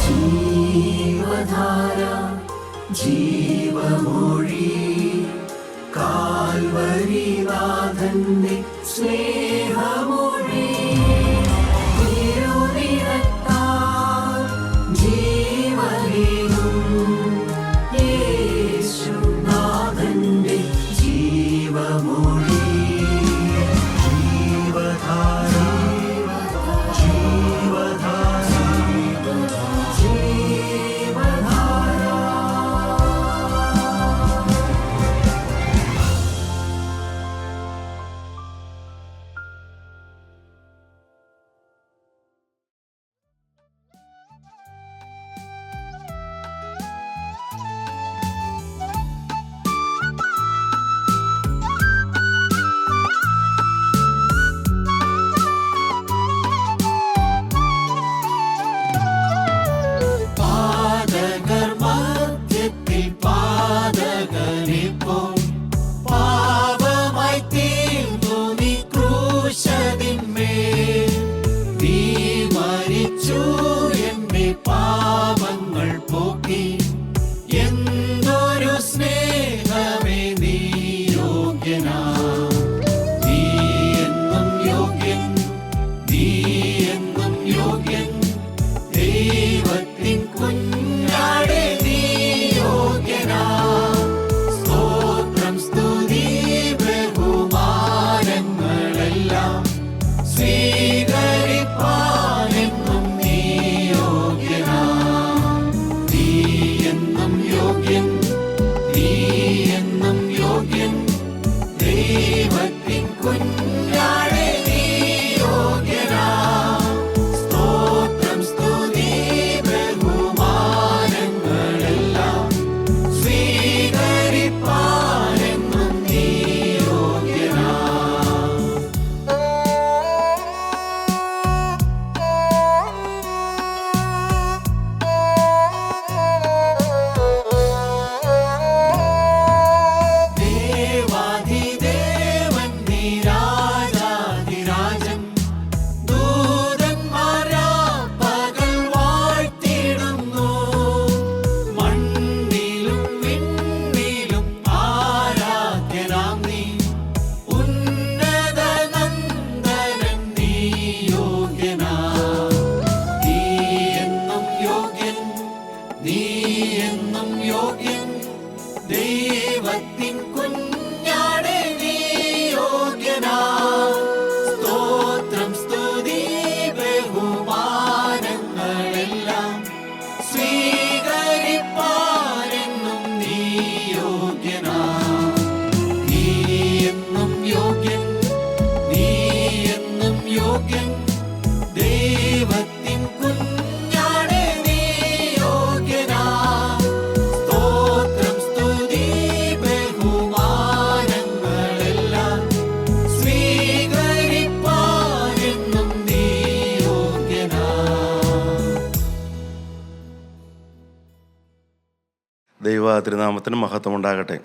ജീവധാര ജീവമൊഴി കാൽവരിനാഥന്റെ സ്നേഹമൊഴി തിരുനിറത്താൽ ജീവനേകും യേശുനാഥന്റെ ജീവമൊഴി ജീവധാര ജീവധാര ജീവധാര. പാതകർ മധ്യത്തിൽ പാതകനിപ്പോൾ പാപമായി തീർന്നു നീ ക്രൂശിന്മേൽ. നീ മരിച്ചു എന്റെ പാപങ്ങൾ പോക്കി. എന്തൊരു സ്നേഹമേ നീ യോഗ്യനാ. നീ എന്നും യോഗ്യൻ, നീ എന്നും യോഗ്യൻ. ദൈവത്തിൻ കുഞ്ഞാടേ നീ യോഗ്യനാ. സ്തോത്രം സ്തുതി ബഹുമാനങ്ങളെല്ലാം സ്വീകരിപ്പാനെന്നും നീ യോഗ്യനാ. നീ എന്നും യോഗ്യൻ, നീ എന്നും യോഗ്യൻ. ദൈവത്തിൻ കുഞ്ഞാടേ നീ യോഗ്യനാ. സ്തോത്രം സ്തുതി ബഹുമാനങ്ങളെല്ലാം സ്വീകരിപ്പാനെന്നും നീ യോഗ്യനാ. ദേവാധിദേവൻ നീ രാജാധിരാജൻ. ദൂതന്മാരാ പകൽ വാഴ്ത്തിടുന്നു. മണ്ണിലും വിണ്ണിലും ആരാധ്യനാം നീ. ഉന്നത നന്ദനൻ നീ യോഗ്യനാ. നീ എന്നും യോഗ്യൻ, നീ എന്നും യോഗ്യൻ. ദൈവത്തിൻ കുഞ്ഞാടേ നീ യോഗ്യനാ. സ്തോത്രം സ്തുതി ബഹുമാനങ്ങളെല്ലാം സ്വീകരിപ്പാനെന്നും നീ യോഗ്യനാ. നീ എന്നും യോഗ്യൻ, നീ എന്നും യോഗ്യൻ. ദൈവത്തിൻ കുഞ്ഞാടേ നീ യോഗ്യനാ. സ്തോത്രം സ്തുതി ബഹുമാനങ്ങളെല്ലാം സ്വീകരിപ്പാനെന്നും നീ യോഗ്യനാ. ദൈവ തിരുനാമത്തിന് മഹത്വം ഉണ്ടാകട്ടെ.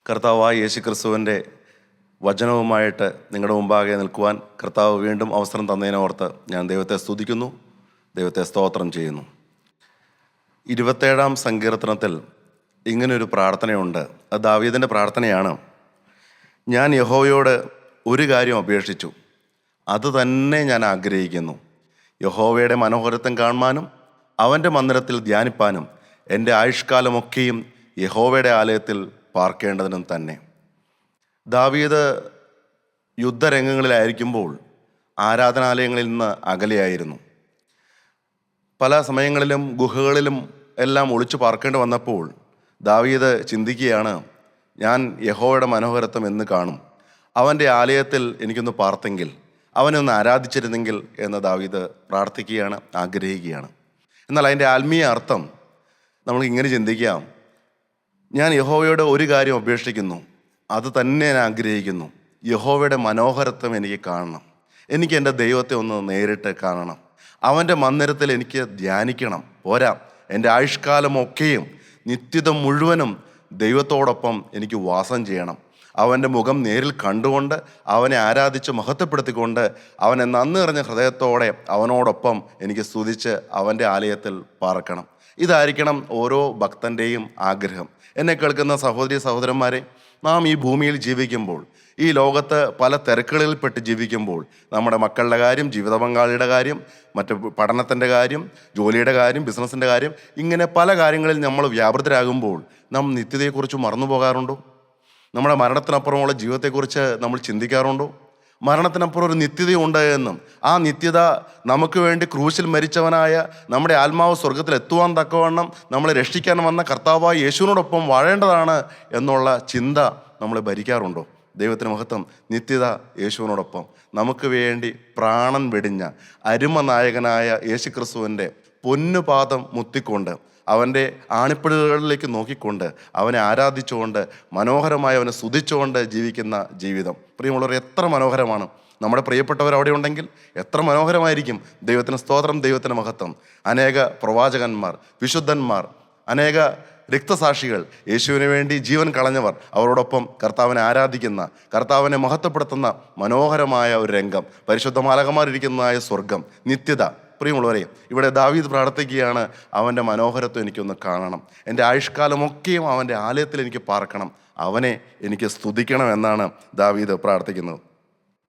കർത്താവായ യേശുക്രിസ്തുവിൻ്റെ വചനവുമായിട്ട് നിങ്ങളുടെ മുമ്പാകെ നിൽക്കുവാൻ കർത്താവ് വീണ്ടും അവസരം തന്നതിനോർത്ത് ഞാൻ ദൈവത്തെ സ്തുതിക്കുന്നു, ദൈവത്തെ സ്തോത്രം ചെയ്യുന്നു. 27-ാം സങ്കീർത്തനത്തിൽ ഇങ്ങനൊരു പ്രാർത്ഥനയുണ്ട്. അത് ദാവീദിൻ്റെ പ്രാർത്ഥനയാണ്. ഞാൻ യഹോവയോട് ഒരു കാര്യം അപേക്ഷിച്ചു, അത് തന്നെ ഞാൻ ആഗ്രഹിക്കുന്നു. യഹോവയുടെ മനോഹരത്വം കാണുവാനും അവൻ്റെ മന്ദിരത്തിൽ ധ്യാനിപ്പാനും എൻ്റെ ആയുഷ്കാലമൊക്കെയും യഹോവയുടെ ആലയത്തിൽ പാർക്കേണ്ടതിനും തന്നെ. ദാവീദ് യുദ്ധരംഗങ്ങളിലായിരിക്കുമ്പോൾ ആരാധനാലയങ്ങളിൽ നിന്ന് അകലെയായിരുന്നു. പല സമയങ്ങളിലും ഗുഹകളിലും എല്ലാം ഒളിച്ചു പാർക്കേണ്ടി വന്നപ്പോൾ ദാവീദ് ചിന്തിക്കുകയാണ്, ഞാൻ യഹോവയുടെ മനോഹരത്വം എന്ന് കാണും, അവൻ്റെ ആലയത്തിൽ എനിക്കൊന്ന് പാർത്തെങ്കിൽ, അവനെ ഒന്ന് ആരാധിച്ചിരുന്നെങ്കിൽ എന്ന് ദാവീദ് പ്രാർത്ഥിക്കുകയാണ്, ആഗ്രഹിക്കുകയാണ്. എന്നാൽ അതിൻ്റെ ആത്മീയ അർത്ഥം നമ്മൾ ഇങ്ങനെ ചിന്തിക്കാം, ഞാൻ യഹോവയോട് ഒരു കാര്യം അപേക്ഷിക്കുന്നു, അത് തന്നെ ഞാൻ ആഗ്രഹിക്കുന്നു. യഹോവയുടെ മനോഹരത്വം എനിക്ക് കാണണം, എനിക്ക് എൻ്റെ ദൈവത്തെ ഒന്ന് നേരിട്ട് കാണണം, അവൻ്റെ മന്ദിരത്തിൽ എനിക്ക് ധ്യാനിക്കണം. പോരാ, എൻ്റെ ആയുഷ്കാലമൊക്കെയും നിത്യത മുഴുവനും ദൈവത്തോടൊപ്പം എനിക്ക് വാസം ചെയ്യണം. അവൻ്റെ മുഖം നേരിൽ കണ്ടുകൊണ്ട് അവനെ ആരാധിച്ച് മഹത്വപ്പെടുത്തിക്കൊണ്ട് അവനെ നന്ദി നിറഞ്ഞ ഹൃദയത്തോടെ അവനോടൊപ്പം എനിക്ക് സ്തുതിച്ച് അവൻ്റെ ആലയത്തിൽ പാർക്കണം. ഇതായിരിക്കണം ഓരോ ഭക്തൻ്റെയും ആഗ്രഹം. എന്നെ കേൾക്കുന്ന സഹോദരി സഹോദരന്മാരെ, നാം ഈ ഭൂമിയിൽ ജീവിക്കുമ്പോൾ, ഈ ലോകത്ത് പല തിരക്കുകളിൽപ്പെട്ട് ജീവിക്കുമ്പോൾ, നമ്മുടെ മക്കളുടെ കാര്യം, ജീവിത പങ്കാളിയുടെ കാര്യം, മറ്റ് പഠനത്തിൻ്റെ കാര്യം, ജോലിയുടെ കാര്യം, ബിസിനസ്സിൻ്റെ കാര്യം, ഇങ്ങനെ പല കാര്യങ്ങളിൽ നമ്മൾ വ്യാപൃതരാകുമ്പോൾ നാം നിത്യതയെക്കുറിച്ച് മറന്നു പോകാറുണ്ടോ? നമ്മുടെ മരണത്തിനപ്പുറമുള്ള ജീവിതത്തെക്കുറിച്ച് നമ്മൾ ചിന്തിക്കാറുണ്ടോ? മരണത്തിനപ്പുറം ഒരു നിത്യതയുണ്ട് എന്നും ആ നിത്യത നമുക്ക് വേണ്ടി ക്രൂശിൽ മരിച്ചവനായ നമ്മുടെ ആത്മാവ് സ്വർഗത്തിൽ എത്തുവാൻ തക്കവണ്ണം നമ്മളെ രക്ഷിക്കാൻ വന്ന കർത്താവായ യേശുവിനോടൊപ്പം വാഴേണ്ടതാണ് എന്നുള്ള ചിന്ത നമ്മളെ ഭരിക്കാറുണ്ടോ? ദൈവത്തിന് മഹത്വം. നിത്യത യേശുവിനോടൊപ്പം നമുക്ക് വേണ്ടി പ്രാണൻ വെടിഞ്ഞ അരുമനായകനായ യേശുക്രിസ്തുവിൻ്റെ പൊന്നുപാദം മുത്തിക്കൊണ്ട് അവൻ്റെ ആണിപ്പിടുകളിലേക്ക് നോക്കിക്കൊണ്ട് അവനെ ആരാധിച്ചുകൊണ്ട് മനോഹരമായി അവനെ സ്തുതിച്ചുകൊണ്ട് ജീവിക്കുന്ന ജീവിതം, പ്രിയമുള്ളവർ, എത്ര മനോഹരമാണ്. നമ്മുടെ പ്രിയപ്പെട്ടവർ അവിടെ ഉണ്ടെങ്കിൽ എത്ര മനോഹരമായിരിക്കും. ദൈവത്തിന് സ്തോത്രം, ദൈവത്തിന് മഹത്വം. അനേക പ്രവാചകന്മാർ, വിശുദ്ധന്മാർ, അനേക രക്തസാക്ഷികൾ, യേശുവിന് വേണ്ടി ജീവൻ കളഞ്ഞവർ, അവരോടൊപ്പം കർത്താവിനെ ആരാധിക്കുന്ന, കർത്താവിനെ മഹത്വപ്പെടുത്തുന്ന മനോഹരമായ ഒരു രംഗം, പരിശുദ്ധ മാലാഖമാരിരിക്കുന്നതായ സ്വർഗം, നിത്യത. പ്രിയമുള്ളവരെ, ഇവിടെ ദാവീദ് പ്രാർത്ഥിക്കുകയാണ്, അവൻ്റെ മനോഹരത്വം എനിക്കൊന്ന് കാണണം, എൻ്റെ ആയുഷ്കാലമൊക്കെയും അവൻ്റെ ആലയത്തിൽ എനിക്ക് പാർക്കണം, അവനെ എനിക്ക് സ്തുതിക്കണം എന്നാണ് ദാവീദ് പ്രാർത്ഥിക്കുന്നത്.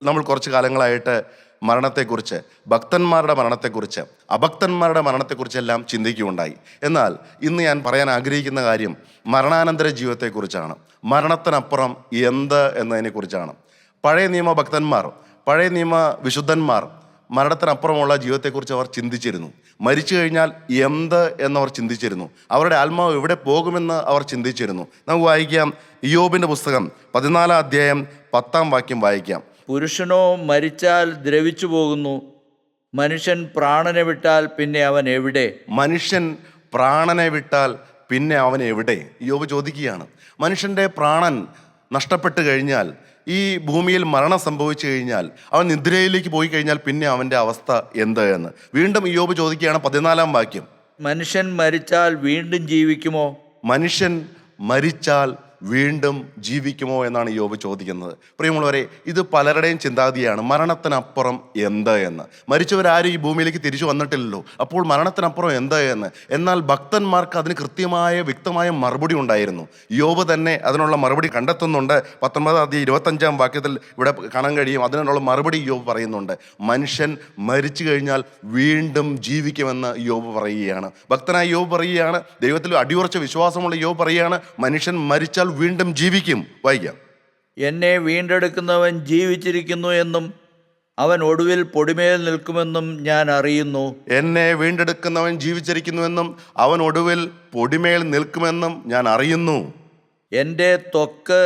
നമ്മൾ കുറച്ച് കാലങ്ങളായിട്ട് മരണത്തെക്കുറിച്ച്, ഭക്തന്മാരുടെ മരണത്തെക്കുറിച്ച്, അഭക്തന്മാരുടെ മരണത്തെക്കുറിച്ചെല്ലാം ചിന്തിക്കുകയുണ്ടായി. എന്നാൽ ഇന്ന് ഞാൻ പറയാൻ ആഗ്രഹിക്കുന്ന കാര്യം മരണാനന്തര ജീവിതത്തെക്കുറിച്ചാണ്. മരണത്തിനപ്പുറം എന്ത് എന്നതിനെക്കുറിച്ചാണ്. പഴയ നിയമ ഭക്തന്മാർ, പഴയ നിയമ വിശുദ്ധന്മാർ മരണത്തിനപ്പുറമുള്ള ജീവിതത്തെക്കുറിച്ച് അവർ ചിന്തിച്ചിരുന്നു. മരിച്ചു കഴിഞ്ഞാൽ എന്ത് എന്നവർ ചിന്തിച്ചിരുന്നു. അവരുടെ ആത്മാവ് എവിടെ പോകുമെന്ന് അവർ ചിന്തിച്ചിരുന്നു. നമുക്ക് വായിക്കാം, ഇയ്യോബിൻ്റെ പുസ്തകം 14 അധ്യായം 10 വാക്യം വായിക്കാം. പുരുഷനോ മരിച്ചാൽ ദ്രവിച്ചു പോകുന്നു, മനുഷ്യൻ പ്രാണനെ വിട്ടാൽ പിന്നെ അവൻ എവിടെ? മനുഷ്യൻ പ്രാണനെ വിട്ടാൽ പിന്നെ അവൻ എവിടെ? ഇയ്യോബ് ചോദിക്കുകയാണ്. മനുഷ്യൻ്റെ പ്രാണൻ നഷ്ടപ്പെട്ട് കഴിഞ്ഞാൽ, ഈ ഭൂമിയിൽ മരണം സംഭവിച്ചു കഴിഞ്ഞാൽ, അവൻ നിദ്രയിലേക്ക് പോയി കഴിഞ്ഞാൽ പിന്നെ അവൻ്റെ അവസ്ഥ എന്ത് എന്ന് വീണ്ടും ഇയ്യോബ് ചോദിക്കുകയാണ്. 14 വാക്യം. മനുഷ്യൻ മരിച്ചാൽ വീണ്ടും ജീവിക്കുമോ? മനുഷ്യൻ മരിച്ചാൽ വീണ്ടും ജീവിക്കുമോ എന്നാണ് ഇയ്യോബ് ചോദിക്കുന്നത്. പ്രിയമുള്ളവരെ, ഇത് പലരുടെയും ചിന്താഗതിയാണ്, മരണത്തിനപ്പുറം എന്ത് എന്ന്. മരിച്ചവരാരും ഈ ഭൂമിയിലേക്ക് തിരിച്ചു വന്നിട്ടില്ലല്ലോ, അപ്പോൾ മരണത്തിനപ്പുറം എന്ത് എന്ന്. എന്നാൽ ഭക്തന്മാർക്ക് അതിന് കൃത്യമായ വ്യക്തമായ മറുപടി ഉണ്ടായിരുന്നു. ഇയ്യോബ് തന്നെ അതിനുള്ള മറുപടി കണ്ടെത്തുന്നുണ്ട്. 19 അധ്യായം 25 വാക്യത്തിൽ ഇവിടെ കാണാൻ കഴിയും. അതിനുള്ള മറുപടി ഇയ്യോബ് പറയുന്നുണ്ട്. മനുഷ്യൻ മരിച്ചു കഴിഞ്ഞാൽ വീണ്ടും ജീവിക്കുമെന്ന് ഇയ്യോബ് പറയുകയാണ്. ഭക്തനായ ഇയ്യോബ് പറയുകയാണ്, ദൈവത്തിൽ അടിയുറച്ച വിശ്വാസമുള്ള ഇയ്യോബ് പറയുകയാണ്, മനുഷ്യൻ മരിച്ചാൽ വീണ്ടും ജീവിക്കും. വായിക്കാം. എന്നെ വീണ്ടെടുക്കുന്നവൻ ജീവിച്ചിരിക്കുന്നു എന്നും അവൻ ഒടുവിൽ പൊടിമേൽ നിൽക്കുമെന്നും ഞാൻ അറിയുന്നു. എന്നെ വീണ്ടെടുക്കുന്നവൻ ജീവിച്ചിരിക്കുന്നുവെന്നും അവൻ ഒടുവിൽ പൊടിമേൽ നിൽക്കുമെന്നും ഞാൻ അറിയുന്നു. എൻ്റെ ത്വക്ക്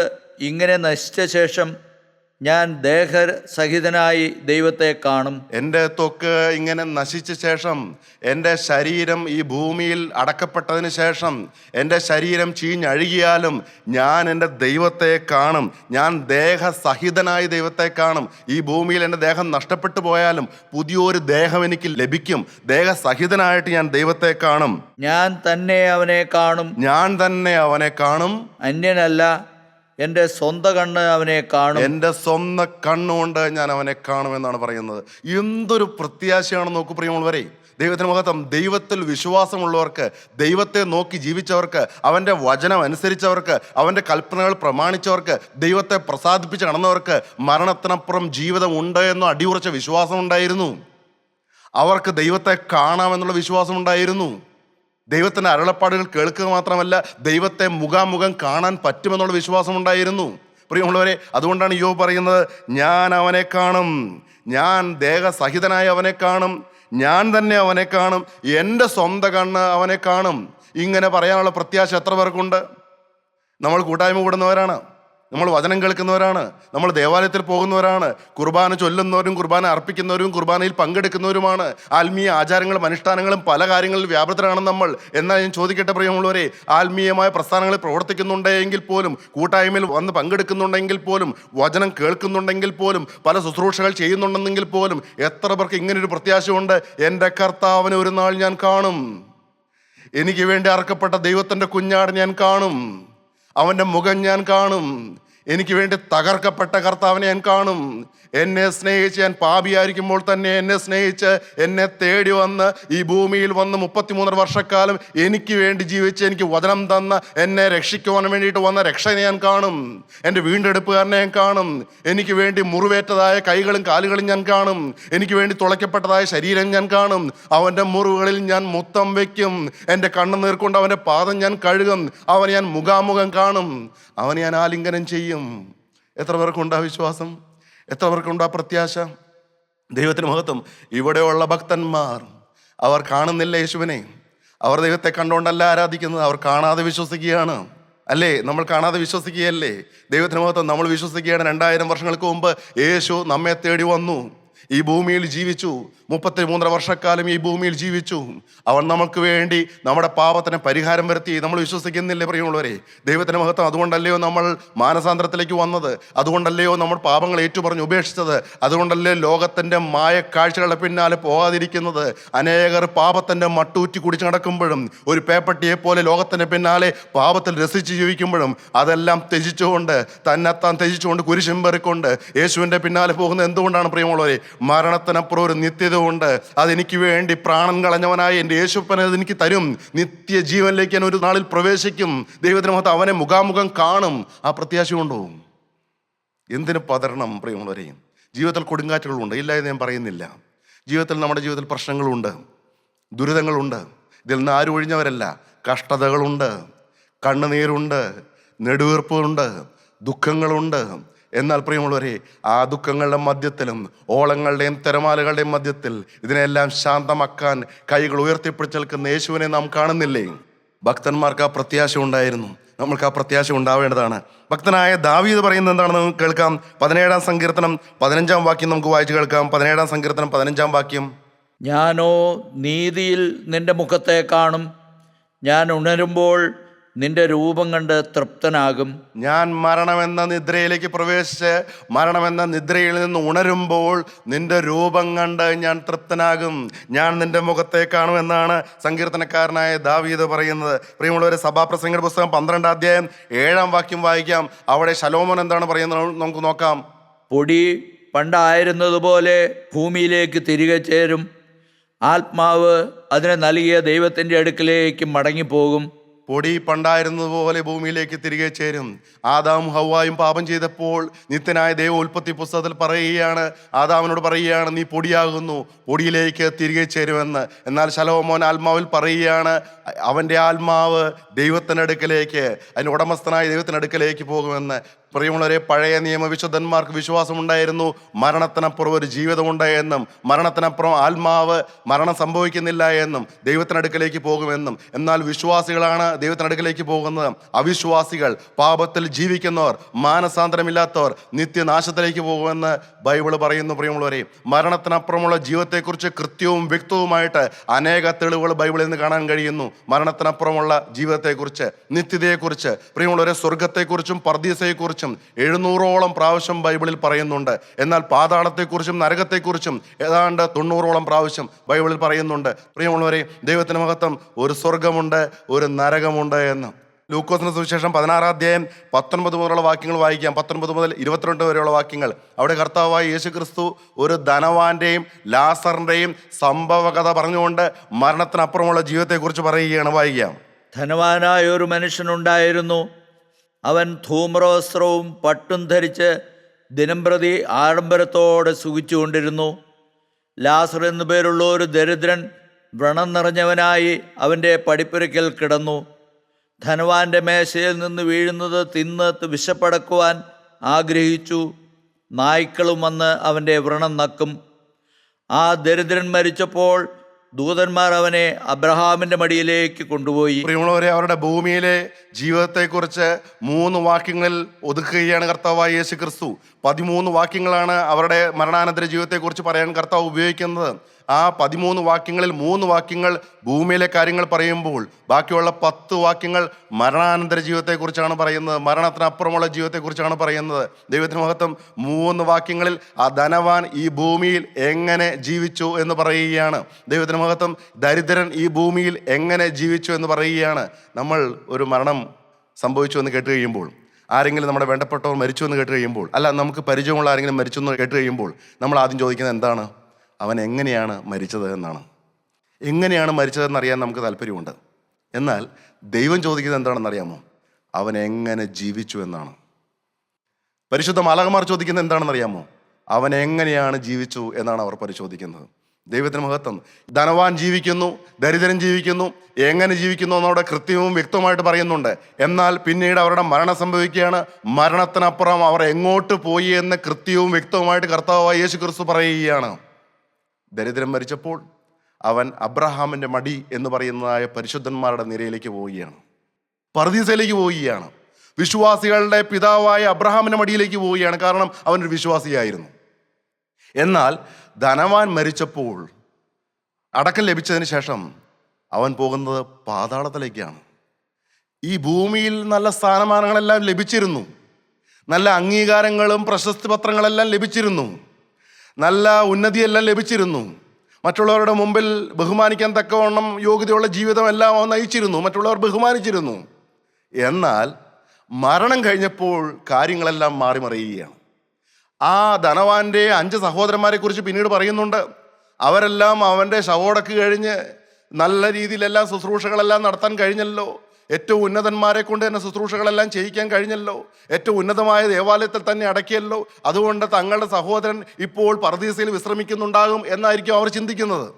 ഇങ്ങനെ നശിച്ച ശേഷം ഞാൻ ദേഹസഹിതനായി ദൈവത്തെ കാണും. എൻ്റെ ത്വക്ക് ഇങ്ങനെ നശിച്ച ശേഷം, എൻ്റെ ശരീരം ഈ ഭൂമിയിൽ അടക്കപ്പെട്ടതിന് ശേഷം, എൻ്റെ ശരീരം ചീഞ്ഞഴുകിയാലും ഞാൻ എൻ്റെ ദൈവത്തെ കാണും. ഞാൻ ദേഹസഹിതനായി ദൈവത്തെ കാണും. ഈ ഭൂമിയിൽ എൻ്റെ ദേഹം നഷ്ടപ്പെട്ടു പോയാലും പുതിയൊരു ദേഹം എനിക്ക് ലഭിക്കും. ദേഹസഹിതനായിട്ട് ഞാൻ ദൈവത്തെ കാണും. ഞാൻ തന്നെ അവനെ കാണും. ഞാൻ തന്നെ അവനെ കാണും. അന്യനല്ല, എൻ്റെ സ്വന്തം കണ്ണ് അവനെ കാണും. എൻ്റെ സ്വന്തം കണ്ണുകൊണ്ട് ഞാൻ അവനെ കാണുമെന്നാണ് പറയുന്നത്. എന്തൊരു പ്രത്യാശയാണ് നോക്കൂ പ്രിയമുള്ളവരെ. ദൈവത്തിന് മഹത്വം. ദൈവത്തിൽ വിശ്വാസമുള്ളവർക്ക്, ദൈവത്തെ നോക്കി ജീവിച്ചവർക്ക്, അവൻ്റെ വചനം അനുസരിച്ചവർക്ക്, അവൻ്റെ കൽപ്പനകൾ പ്രമാണിച്ചവർക്ക്, ദൈവത്തെ പ്രസാദിപ്പിച്ച് നടന്നവർക്ക് മരണത്തിനപ്പുറം ജീവിതം ഉണ്ട് എന്ന അടിയുറച്ച വിശ്വാസം ഉണ്ടായിരുന്നു. അവർക്ക് ദൈവത്തെ കാണാമെന്നുള്ള വിശ്വാസം ഉണ്ടായിരുന്നു. ദൈവത്തിൻ്റെ അരുളപ്പാടുകൾ കേൾക്കുക മാത്രമല്ല, ദൈവത്തെ മുഖാമുഖം കാണാൻ പറ്റുമെന്നുള്ള വിശ്വാസം ഉണ്ടായിരുന്നു. പ്രിയമുള്ളവരെ, അതുകൊണ്ടാണ് ഇയ്യോബ് പറയുന്നത്, ഞാൻ അവനെ കാണും, ഞാൻ ദേഹസഹിതനായി അവനെ കാണും, ഞാൻ തന്നെ അവനെ കാണും, എൻ്റെ സ്വന്തം കണ്ണ് അവനെ കാണും. ഇങ്ങനെ പറയാനുള്ള പ്രത്യാശ എത്ര പേർക്കുണ്ട്? നമ്മൾ കൂട്ടായ്മ കൂടുന്നവരാണ്, നമ്മൾ വചനം കേൾക്കുന്നവരാണ്, നമ്മൾ ദേവാലയത്തിൽ പോകുന്നവരാണ്, കുർബാന ചൊല്ലുന്നവരും കുർബാന അർപ്പിക്കുന്നവരും കുർബാനയിൽ പങ്കെടുക്കുന്നവരുമാണ്. ആത്മീയ ആചാരങ്ങളും അനുഷ്ഠാനങ്ങളും പല കാര്യങ്ങളിൽ വ്യാപൃതരാണ് നമ്മൾ. എന്നാൽ ഞാൻ ചോദിക്കട്ടെ പ്രിയമുള്ളവരെ, ആത്മീയമായ പ്രസ്ഥാനങ്ങളിൽ പ്രവർത്തിക്കുന്നുണ്ടെങ്കിൽ പോലും, കൂട്ടായ്മയിൽ വന്ന് പങ്കെടുക്കുന്നുണ്ടെങ്കിൽ പോലും, വചനം കേൾക്കുന്നുണ്ടെങ്കിൽ പോലും, പല ശുശ്രൂഷകൾ ചെയ്യുന്നുണ്ടെങ്കിൽ പോലും, എത്ര പേർക്ക് ഇങ്ങനൊരു പ്രത്യാശയുണ്ട്? എൻ്റെ കർത്താവിനെ ഒരു നാൾ ഞാൻ കാണും, എനിക്ക് വേണ്ടി അറക്കപ്പെട്ട ദൈവത്തിൻ്റെ കുഞ്ഞാട് ഞാൻ കാണും, അവൻ്റെ മുഖം ഞാൻ കാണും, എനിക്ക് വേണ്ടി തകർക്കപ്പെട്ട കർത്താവിനെ ഞാൻ കാണും. എന്നെ സ്നേഹിച്ച്, ഞാൻ പാപിയായിരിക്കുമ്പോൾ തന്നെ എന്നെ സ്നേഹിച്ച് എന്നെ തേടി വന്ന് ഈ ഭൂമിയിൽ വന്ന് 33 വർഷക്കാലം എനിക്ക് വേണ്ടി ജീവിച്ച് എനിക്ക് വചനം തന്ന എന്നെ രക്ഷിക്കുവാൻ വേണ്ടിയിട്ട് വന്ന രക്ഷനെ ഞാൻ കാണും. എൻ്റെ വീണ്ടെടുപ്പുകാരനെ ഞാൻ കാണും. എനിക്ക് വേണ്ടി മുറിവേറ്റതായ കൈകളും കാലുകളും ഞാൻ കാണും. എനിക്ക് വേണ്ടി തുളയ്ക്കപ്പെട്ടതായ ശരീരം ഞാൻ കാണും. അവൻ്റെ മുറിവുകളിൽ ഞാൻ മുത്തം വയ്ക്കും. എൻ്റെ കണ്ണുനീർ കൊണ്ട് അവൻ്റെ പാദം ഞാൻ കഴുകും. അവനെ ഞാൻ മുഖാമുഖം കാണും. അവനെ ഞാൻ ആലിംഗനം ചെയ്യും. എത്ര പേർക്കുണ്ടാ വിശ്വാസം? എത്ര പേർക്കുണ്ടാ പ്രത്യാശ? ദൈവത്തിന് മഹത്വം. ഇവിടെയുള്ള ഭക്തന്മാർ അവർ കാണുന്നില്ല യേശുവിനെ. അവർ ദൈവത്തെ കണ്ടുകൊണ്ടല്ല ആരാധിക്കുന്നത്, അവർ കാണാതെ വിശ്വസിക്കുകയാണ്. അല്ലേ? നമ്മൾ കാണാതെ വിശ്വസിക്കുകയല്ലേ? ദൈവത്തിന് മഹത്വം. നമ്മൾ വിശ്വസിക്കുകയാണ് 2000 വർഷങ്ങൾക്ക് മുമ്പ് യേശു നമ്മെ തേടി വന്നു, ഈ ഭൂമിയിൽ ജീവിച്ചു. 33 വർഷക്കാലം ഈ ഭൂമിയിൽ ജീവിച്ചു. അവൻ നമുക്ക് വേണ്ടി നമ്മുടെ പാപത്തിന് പരിഹാരം വരുത്തി. നമ്മൾ വിശ്വസിക്കുന്നില്ലേ പ്രിയമുള്ളവരെ? ദൈവത്തിന് മഹത്വം. അതുകൊണ്ടല്ലയോ നമ്മൾ മാനസാന്തരത്തിലേക്ക് വന്നത്? അതുകൊണ്ടല്ലയോ നമ്മൾ പാപങ്ങൾ ഏറ്റുപറഞ്ഞ് ഉപേക്ഷിച്ചത്? അതുകൊണ്ടല്ലേ ലോകത്തിൻ്റെ മായ കാഴ്ചകളുടെ പിന്നാലെ പോകാതിരിക്കുന്നത്? അനേകർ പാപത്തിൻ്റെ മട്ടൂറ്റി കുടിച്ച് നടക്കുമ്പോഴും ഒരു പേപ്പട്ടിയെ പോലെ ലോകത്തിൻ്റെ പിന്നാലെ പാപത്തിൽ രസിച്ച് ജീവിക്കുമ്പോഴും അതെല്ലാം ത്യജിച്ചുകൊണ്ട്, തന്നെത്താൻ ത്യജിച്ചുകൊണ്ട്, കുരിശും പെറുക്കൊണ്ട് യേശുവിൻ്റെ പിന്നാലെ പോകുന്നത് എന്തുകൊണ്ടാണ് പ്രിയമുള്ളവരെ? മരണത്തിനപ്പുറം ഒരു നിത്യത ഉണ്ട്. അതെനിക്ക് വേണ്ടി പ്രാണൻ കളഞ്ഞവനായ എൻ്റെ യേശുപ്പനെ അതെനിക്ക് തരും. നിത്യജീവനിലേക്ക് ഞാൻ ഒരു നാളിൽ പ്രവേശിക്കും. ദൈവത്തിന് മഹത്വം. അവനെ മുഖാമുഖം കാണും. ആ പ്രത്യാശ കൊണ്ടുപോകും. എന്തിനു പതരണം പ്രിയമുള്ളവരെ? ജീവിതത്തിൽ കൊടുങ്കാറ്റുകളുണ്ട്, ഇല്ല എന്ന് ഞാൻ പറയുന്നില്ല. ജീവിതത്തിൽ, നമ്മുടെ ജീവിതത്തിൽ പ്രശ്നങ്ങളുണ്ട്, ദുരിതങ്ങളുണ്ട്. ഇതിൽ നിന്ന് ആരും ഒഴിഞ്ഞവരല്ല. കഷ്ടതകളുണ്ട്, കണ്ണുനീരുണ്ട്, നെടുവീർപ്പുണ്ട്, ദുഃഖങ്ങളുണ്ട്. എന്നാൽ പ്രിയമുള്ളവരെ, ആ ദുഃഖങ്ങളുടെ മധ്യത്തിലും ഓളങ്ങളുടെയും തിരമാലകളുടെയും മധ്യത്തിൽ ഇതിനെല്ലാം ശാന്തമാക്കാൻ കൈകൾ ഉയർത്തിപ്പിടിച്ച് നിൽക്കുന്ന യേശുവിനെ നാം കാണുന്നില്ലേ? ഭക്തന്മാർക്ക് ആ പ്രത്യാശ ഉണ്ടായിരുന്നു. നമ്മൾക്ക് ആ പ്രത്യാശ ഉണ്ടാവേണ്ടതാണ്. ഭക്തനായ ദാവീദ് പറയുന്നത് എന്താണെന്ന് നമുക്ക് കേൾക്കാം. 17-ാം സങ്കീർത്തനം 15-ാം വാക്യം നമുക്ക് വായിച്ചു കേൾക്കാം. 17-ാം സങ്കീർത്തനം 15-ാം വാക്യം. ഞാനോ നീതിയിൽ നിന്റെ മുഖത്തെ കാണും, ഞാൻ ഉണരുമ്പോൾ നിന്റെ രൂപം കണ്ട് തൃപ്തനാകും. ഞാൻ മരണമെന്ന നിദ്രയിലേക്ക് പ്രവേശിച്ച് മരണമെന്ന നിദ്രയിൽ നിന്ന് ഉണരുമ്പോൾ നിന്റെ രൂപം കണ്ട് ഞാൻ തൃപ്തനാകും. ഞാൻ നിന്റെ മുഖത്തെ കാണുമെന്നാണ് സങ്കീർത്തനക്കാരനായ ദാവീദ് പറയുന്നത്. പ്രിയമുള്ളവരെ, സഭാപ്രസംഗ പുസ്തകം 12-ാം അധ്യായം 7-ാം വാക്യം വായിക്കാം. അവിടെ ശലോമോൻ എന്താണ് പറയുന്നത് നമുക്ക് നോക്കാം. പൊടി പണ്ടായിരുന്നതുപോലെ ഭൂമിയിലേക്ക് തിരികെ ചേരും, ആത്മാവ് അതിനെ നൽകിയ ദൈവത്തിൻ്റെ അടുക്കിലേക്ക് മടങ്ങിപ്പോകും. പൊടി പണ്ടായിരുന്നതുപോലെ ഭൂമിയിലേക്ക് തിരികെ ചേരും. ആദാമും ഹവ്വായും പാപം ചെയ്തപ്പോൾ നിത്യനായ ദൈവം ഉൽപ്പത്തി പുസ്തകത്തിൽ പറയുകയാണ്, ആദാമിനോട് പറയുകയാണ്, നീ പൊടിയാകുന്നു, പൊടിയിലേക്ക് തിരികെ ചേരുമെന്ന്. എന്നാൽ ശലോമോൻ ആത്മാവിൽ പറയുകയാണ്, അവൻ്റെ ആത്മാവ് ദൈവത്തിൻ്റെ അടുക്കലേക്ക്, അതിൻ്റെ ഉടമസ്ഥനായ ദൈവത്തിൻ്റെ അടുക്കലേക്ക് പോകുമെന്ന്. പ്രിയമുള്ളവരെ, പഴയ നിയമ വിശുദ്ധന്മാർക്ക് വിശ്വാസമുണ്ടായിരുന്നു മരണത്തിനപ്പുറം ഒരു ജീവിതമുണ്ട് എന്നും, മരണത്തിനപ്പുറം ആത്മാവ് മരണം സംഭവിക്കുന്നില്ല എന്നും, ദൈവത്തിനടുക്കലേക്ക് പോകുമെന്നും. എന്നാൽ വിശ്വാസികളാണ് ദൈവത്തിനടുക്കലേക്ക് പോകുന്നത്. അവിശ്വാസികൾ, പാപത്തിൽ ജീവിക്കുന്നവർ, മാനസാന്തരമില്ലാത്തവർ നിത്യനാശത്തിലേക്ക് പോകുമെന്ന് ബൈബിള് പറയുന്നു. പ്രിയമുള്ളവരെ, മരണത്തിനപ്പുറമുള്ള ജീവിതത്തെക്കുറിച്ച് കൃത്യവും വ്യക്തവുമായിട്ട് അനേക തെളിവുകൾ ബൈബിളിൽ നിന്ന് കാണാൻ കഴിയുന്നു. മരണത്തിനപ്പുറമുള്ള ജീവിതത്തെക്കുറിച്ച്, നിത്യതയെക്കുറിച്ച്, പ്രിയമുള്ളവരെ, സ്വർഗത്തെക്കുറിച്ചും പർദീസയെക്കുറിച്ചും 700ഓളം പ്രാവശ്യം ബൈബിളിൽ പറയുന്നുണ്ട്. എന്നാൽ പാതാളത്തെക്കുറിച്ചും നരകത്തെക്കുറിച്ചും ഏതാണ്ട് 90ഓളം പ്രാവശ്യം ബൈബിളിൽ പറയുന്നുണ്ട്. പ്രിയമുള്ളവരെ, ദൈവത്തിന് മഹത്വം. ഒരു സ്വർഗമുണ്ട്, ഒരു നരകമുണ്ട് എന്ന്. ലൂക്കോസിന്റെ സുവിശേഷം 16-ാം അധ്യായം 19 മുതലുള്ള വാക്യങ്ങൾ വായിക്കാം. 19 മുതൽ 22 വരെയുള്ള വാക്യങ്ങൾ. അവിടെ കർത്താവായ യേശു ക്രിസ്തു ഒരു ധനവാന്റെയും ലാസറിന്റെയും സംഭവകഥ പറഞ്ഞുകൊണ്ട് മരണത്തിനപ്പുറമുള്ള ജീവിതത്തെക്കുറിച്ച് പറയുകയാണ്. വായിക്കാം. ധനവാനായ ഒരു മനുഷ്യനുണ്ടായിരുന്നു. അവൻ ധൂമ്രവസ്ത്രവും പട്ടും ധരിച്ച് ദിനംപ്രതി ആഡംബരത്തോടെ സുഖിച്ചുകൊണ്ടിരുന്നു. ലാസർ എന്നു പേരുള്ള ഒരു ദരിദ്രൻ വ്രണം നിറഞ്ഞവനായി അവൻ്റെ പടിപ്പുരയ്ക്കൽ കിടന്നു. ധനവാന്റെ മേശയിൽ നിന്ന് വീഴുന്നത് തിന്ന് വിശപ്പടക്കുവാൻ ആഗ്രഹിച്ചു. നായ്ക്കളും വന്ന് അവൻ്റെ വ്രണം നക്കും. ആ ദരിദ്രൻ മരിച്ചപ്പോൾ ദൂതന്മാർ അവനെ അബ്രഹാമിൻ്റെ മടിയിലേക്ക് കൊണ്ടുപോയി. പ്രിയമുള്ളവരെ, അവരുടെ ഭൂമിയിലെ ജീവിതത്തെക്കുറിച്ച് 3 വാക്യങ്ങളിൽ ഒതുക്കുകയാണ് കർത്താവായ യേശു ക്രിസ്തു. 13 വാക്യങ്ങളാണ് അവരുടെ മരണാനന്തര ജീവിതത്തെക്കുറിച്ച് പറയാൻ കർത്താവ് ഉപയോഗിക്കുന്നത്. ആ 13 വാക്യങ്ങളിൽ 3 വാക്യങ്ങൾ ഭൂമിയിലെ കാര്യങ്ങൾ പറയുമ്പോൾ ബാക്കിയുള്ള 10 വാക്യങ്ങൾ മരണാനന്തര ജീവിതത്തെക്കുറിച്ചാണ് പറയുന്നത്, മരണത്തിനപ്പുറമുള്ള ജീവിതത്തെക്കുറിച്ചാണ് പറയുന്നത്. ദൈവത്തിന് മഹത്വം. 3 വാക്യങ്ങളിൽ ആ ധനവാൻ ഈ ഭൂമിയിൽ എങ്ങനെ ജീവിച്ചു എന്ന് പറയുകയാണ്. ദൈവത്തിന് മഹത്വം. ദരിദ്രൻ ഈ ഭൂമിയിൽ എങ്ങനെ ജീവിച്ചു എന്ന് പറയുകയാണ്. നമ്മൾ ഒരു മരണം സംഭവിച്ചു എന്ന് കേട്ട് കഴിയുമ്പോൾ ആരെങ്കിലും നമ്മുടെ വേണ്ടപ്പെട്ടവർ മരിച്ചു എന്ന് കേട്ട് കഴിയുമ്പോൾ, അല്ല നമുക്ക് പരിചയമുള്ള ആരെങ്കിലും മരിച്ചു എന്ന് കേട്ട് കഴിയുമ്പോൾ നമ്മൾ ആദ്യം ചോദിക്കുന്നത് എന്താണ്? അവൻ എങ്ങനെയാണ് മരിച്ചത് എന്നാണ്. എങ്ങനെയാണ് മരിച്ചതെന്ന് അറിയാൻ നമുക്ക് താല്പര്യമുണ്ട്. എന്നാൽ ദൈവം ചോദിക്കുന്നത് എന്താണെന്ന് അറിയാമോ? അവൻ എങ്ങനെ ജീവിച്ചു എന്നാണ്. പരിശുദ്ധ മാലാഖമാർ ചോദിക്കുന്നത് എന്താണെന്ന് അറിയാമോ? അവൻ എങ്ങനെയാണ് ജീവിച്ചു എന്നാണ് അവർ പരിശോധിക്കുന്നത്. ദൈവത്തിന് മഹത്വം. ധനവാൻ ജീവിക്കുന്നു, ദരിദ്രൻ ജീവിക്കുന്നു, എങ്ങനെ ജീവിക്കുന്നു എന്നവിടെ കൃത്യവും വ്യക്തമായിട്ട് പറയുന്നുണ്ട്. എന്നാൽ പിന്നീട് അവരുടെ മരണം സംഭവിക്കുകയാണ്. മരണത്തിനപ്പുറം അവർ എങ്ങോട്ട് പോയി എന്ന് കൃത്യവും വ്യക്തവുമായിട്ട് കർത്താവായ യേശു ക്രിസ്തു പറയുകയാണ്. ദരിദ്രൻ മരിച്ചപ്പോൾ അവൻ അബ്രഹാമിൻ്റെ മടി എന്ന് പറയുന്നതായ പരിശുദ്ധന്മാരുടെ നിരയിലേക്ക് പോവുകയാണ്, പർദീസയിലേക്ക് പോവുകയാണ്. വിശ്വാസികളുടെ പിതാവായ അബ്രഹാമിൻ്റെ മടിയിലേക്ക് പോവുകയാണ്. കാരണം അവനൊരു വിശ്വാസിയായിരുന്നു. എന്നാൽ ധനവാൻ മരിച്ചപ്പോൾ അടക്കം ലഭിച്ചതിന് ശേഷം അവൻ പോകുന്നത് പാതാളത്തിലേക്കാണ്. ഈ ഭൂമിയിൽ നല്ല സ്ഥാനമാനങ്ങളെല്ലാം ലഭിച്ചിരുന്നു, നല്ല അംഗീകാരങ്ങളും പ്രശസ്തി പത്രങ്ങളെല്ലാം ലഭിച്ചിരുന്നു, നല്ല ഉന്നതിയെല്ലാം ലഭിച്ചിരുന്നു, മറ്റുള്ളവരുടെ മുമ്പിൽ ബഹുമാനിക്കാൻ തക്കവണ്ണം യോഗ്യതയുള്ള ജീവിതമെല്ലാം അവൻ നയിച്ചിരുന്നു, മറ്റുള്ളവർ ബഹുമാനിച്ചിരുന്നു. എന്നാൽ മരണം കഴിഞ്ഞപ്പോൾ കാര്യങ്ങളെല്ലാം മാറി മറിയുകയാണ്. ആ ധനവാന്റെ 5 സഹോദരന്മാരെ കുറിച്ച് പിന്നീട് പറയുന്നുണ്ട്. അവരെല്ലാം അവൻ്റെ ശവോടക്ക് കഴിഞ്ഞ് നല്ല രീതിയിലെല്ലാം ശുശ്രൂഷകളെല്ലാം നടത്താൻ കഴിഞ്ഞല്ലോ, ഏറ്റവും ഉന്നതന്മാരെ കൊണ്ട് തന്നെ ശുശ്രൂഷകളെല്ലാം ചെയ്യിക്കാൻ കഴിഞ്ഞല്ലോ, ഏറ്റവും ഉന്നതമായ ദേവാലയത്തിൽ തന്നെ അടക്കിയല്ലോ, അതുകൊണ്ട് തങ്ങളുടെ സഹോദരൻ ഇപ്പോൾ പർദീസയിൽ വിശ്രമിക്കുന്നുണ്ടാകും എന്നായിരിക്കും അവർ ചിന്തിക്കുന്നത്.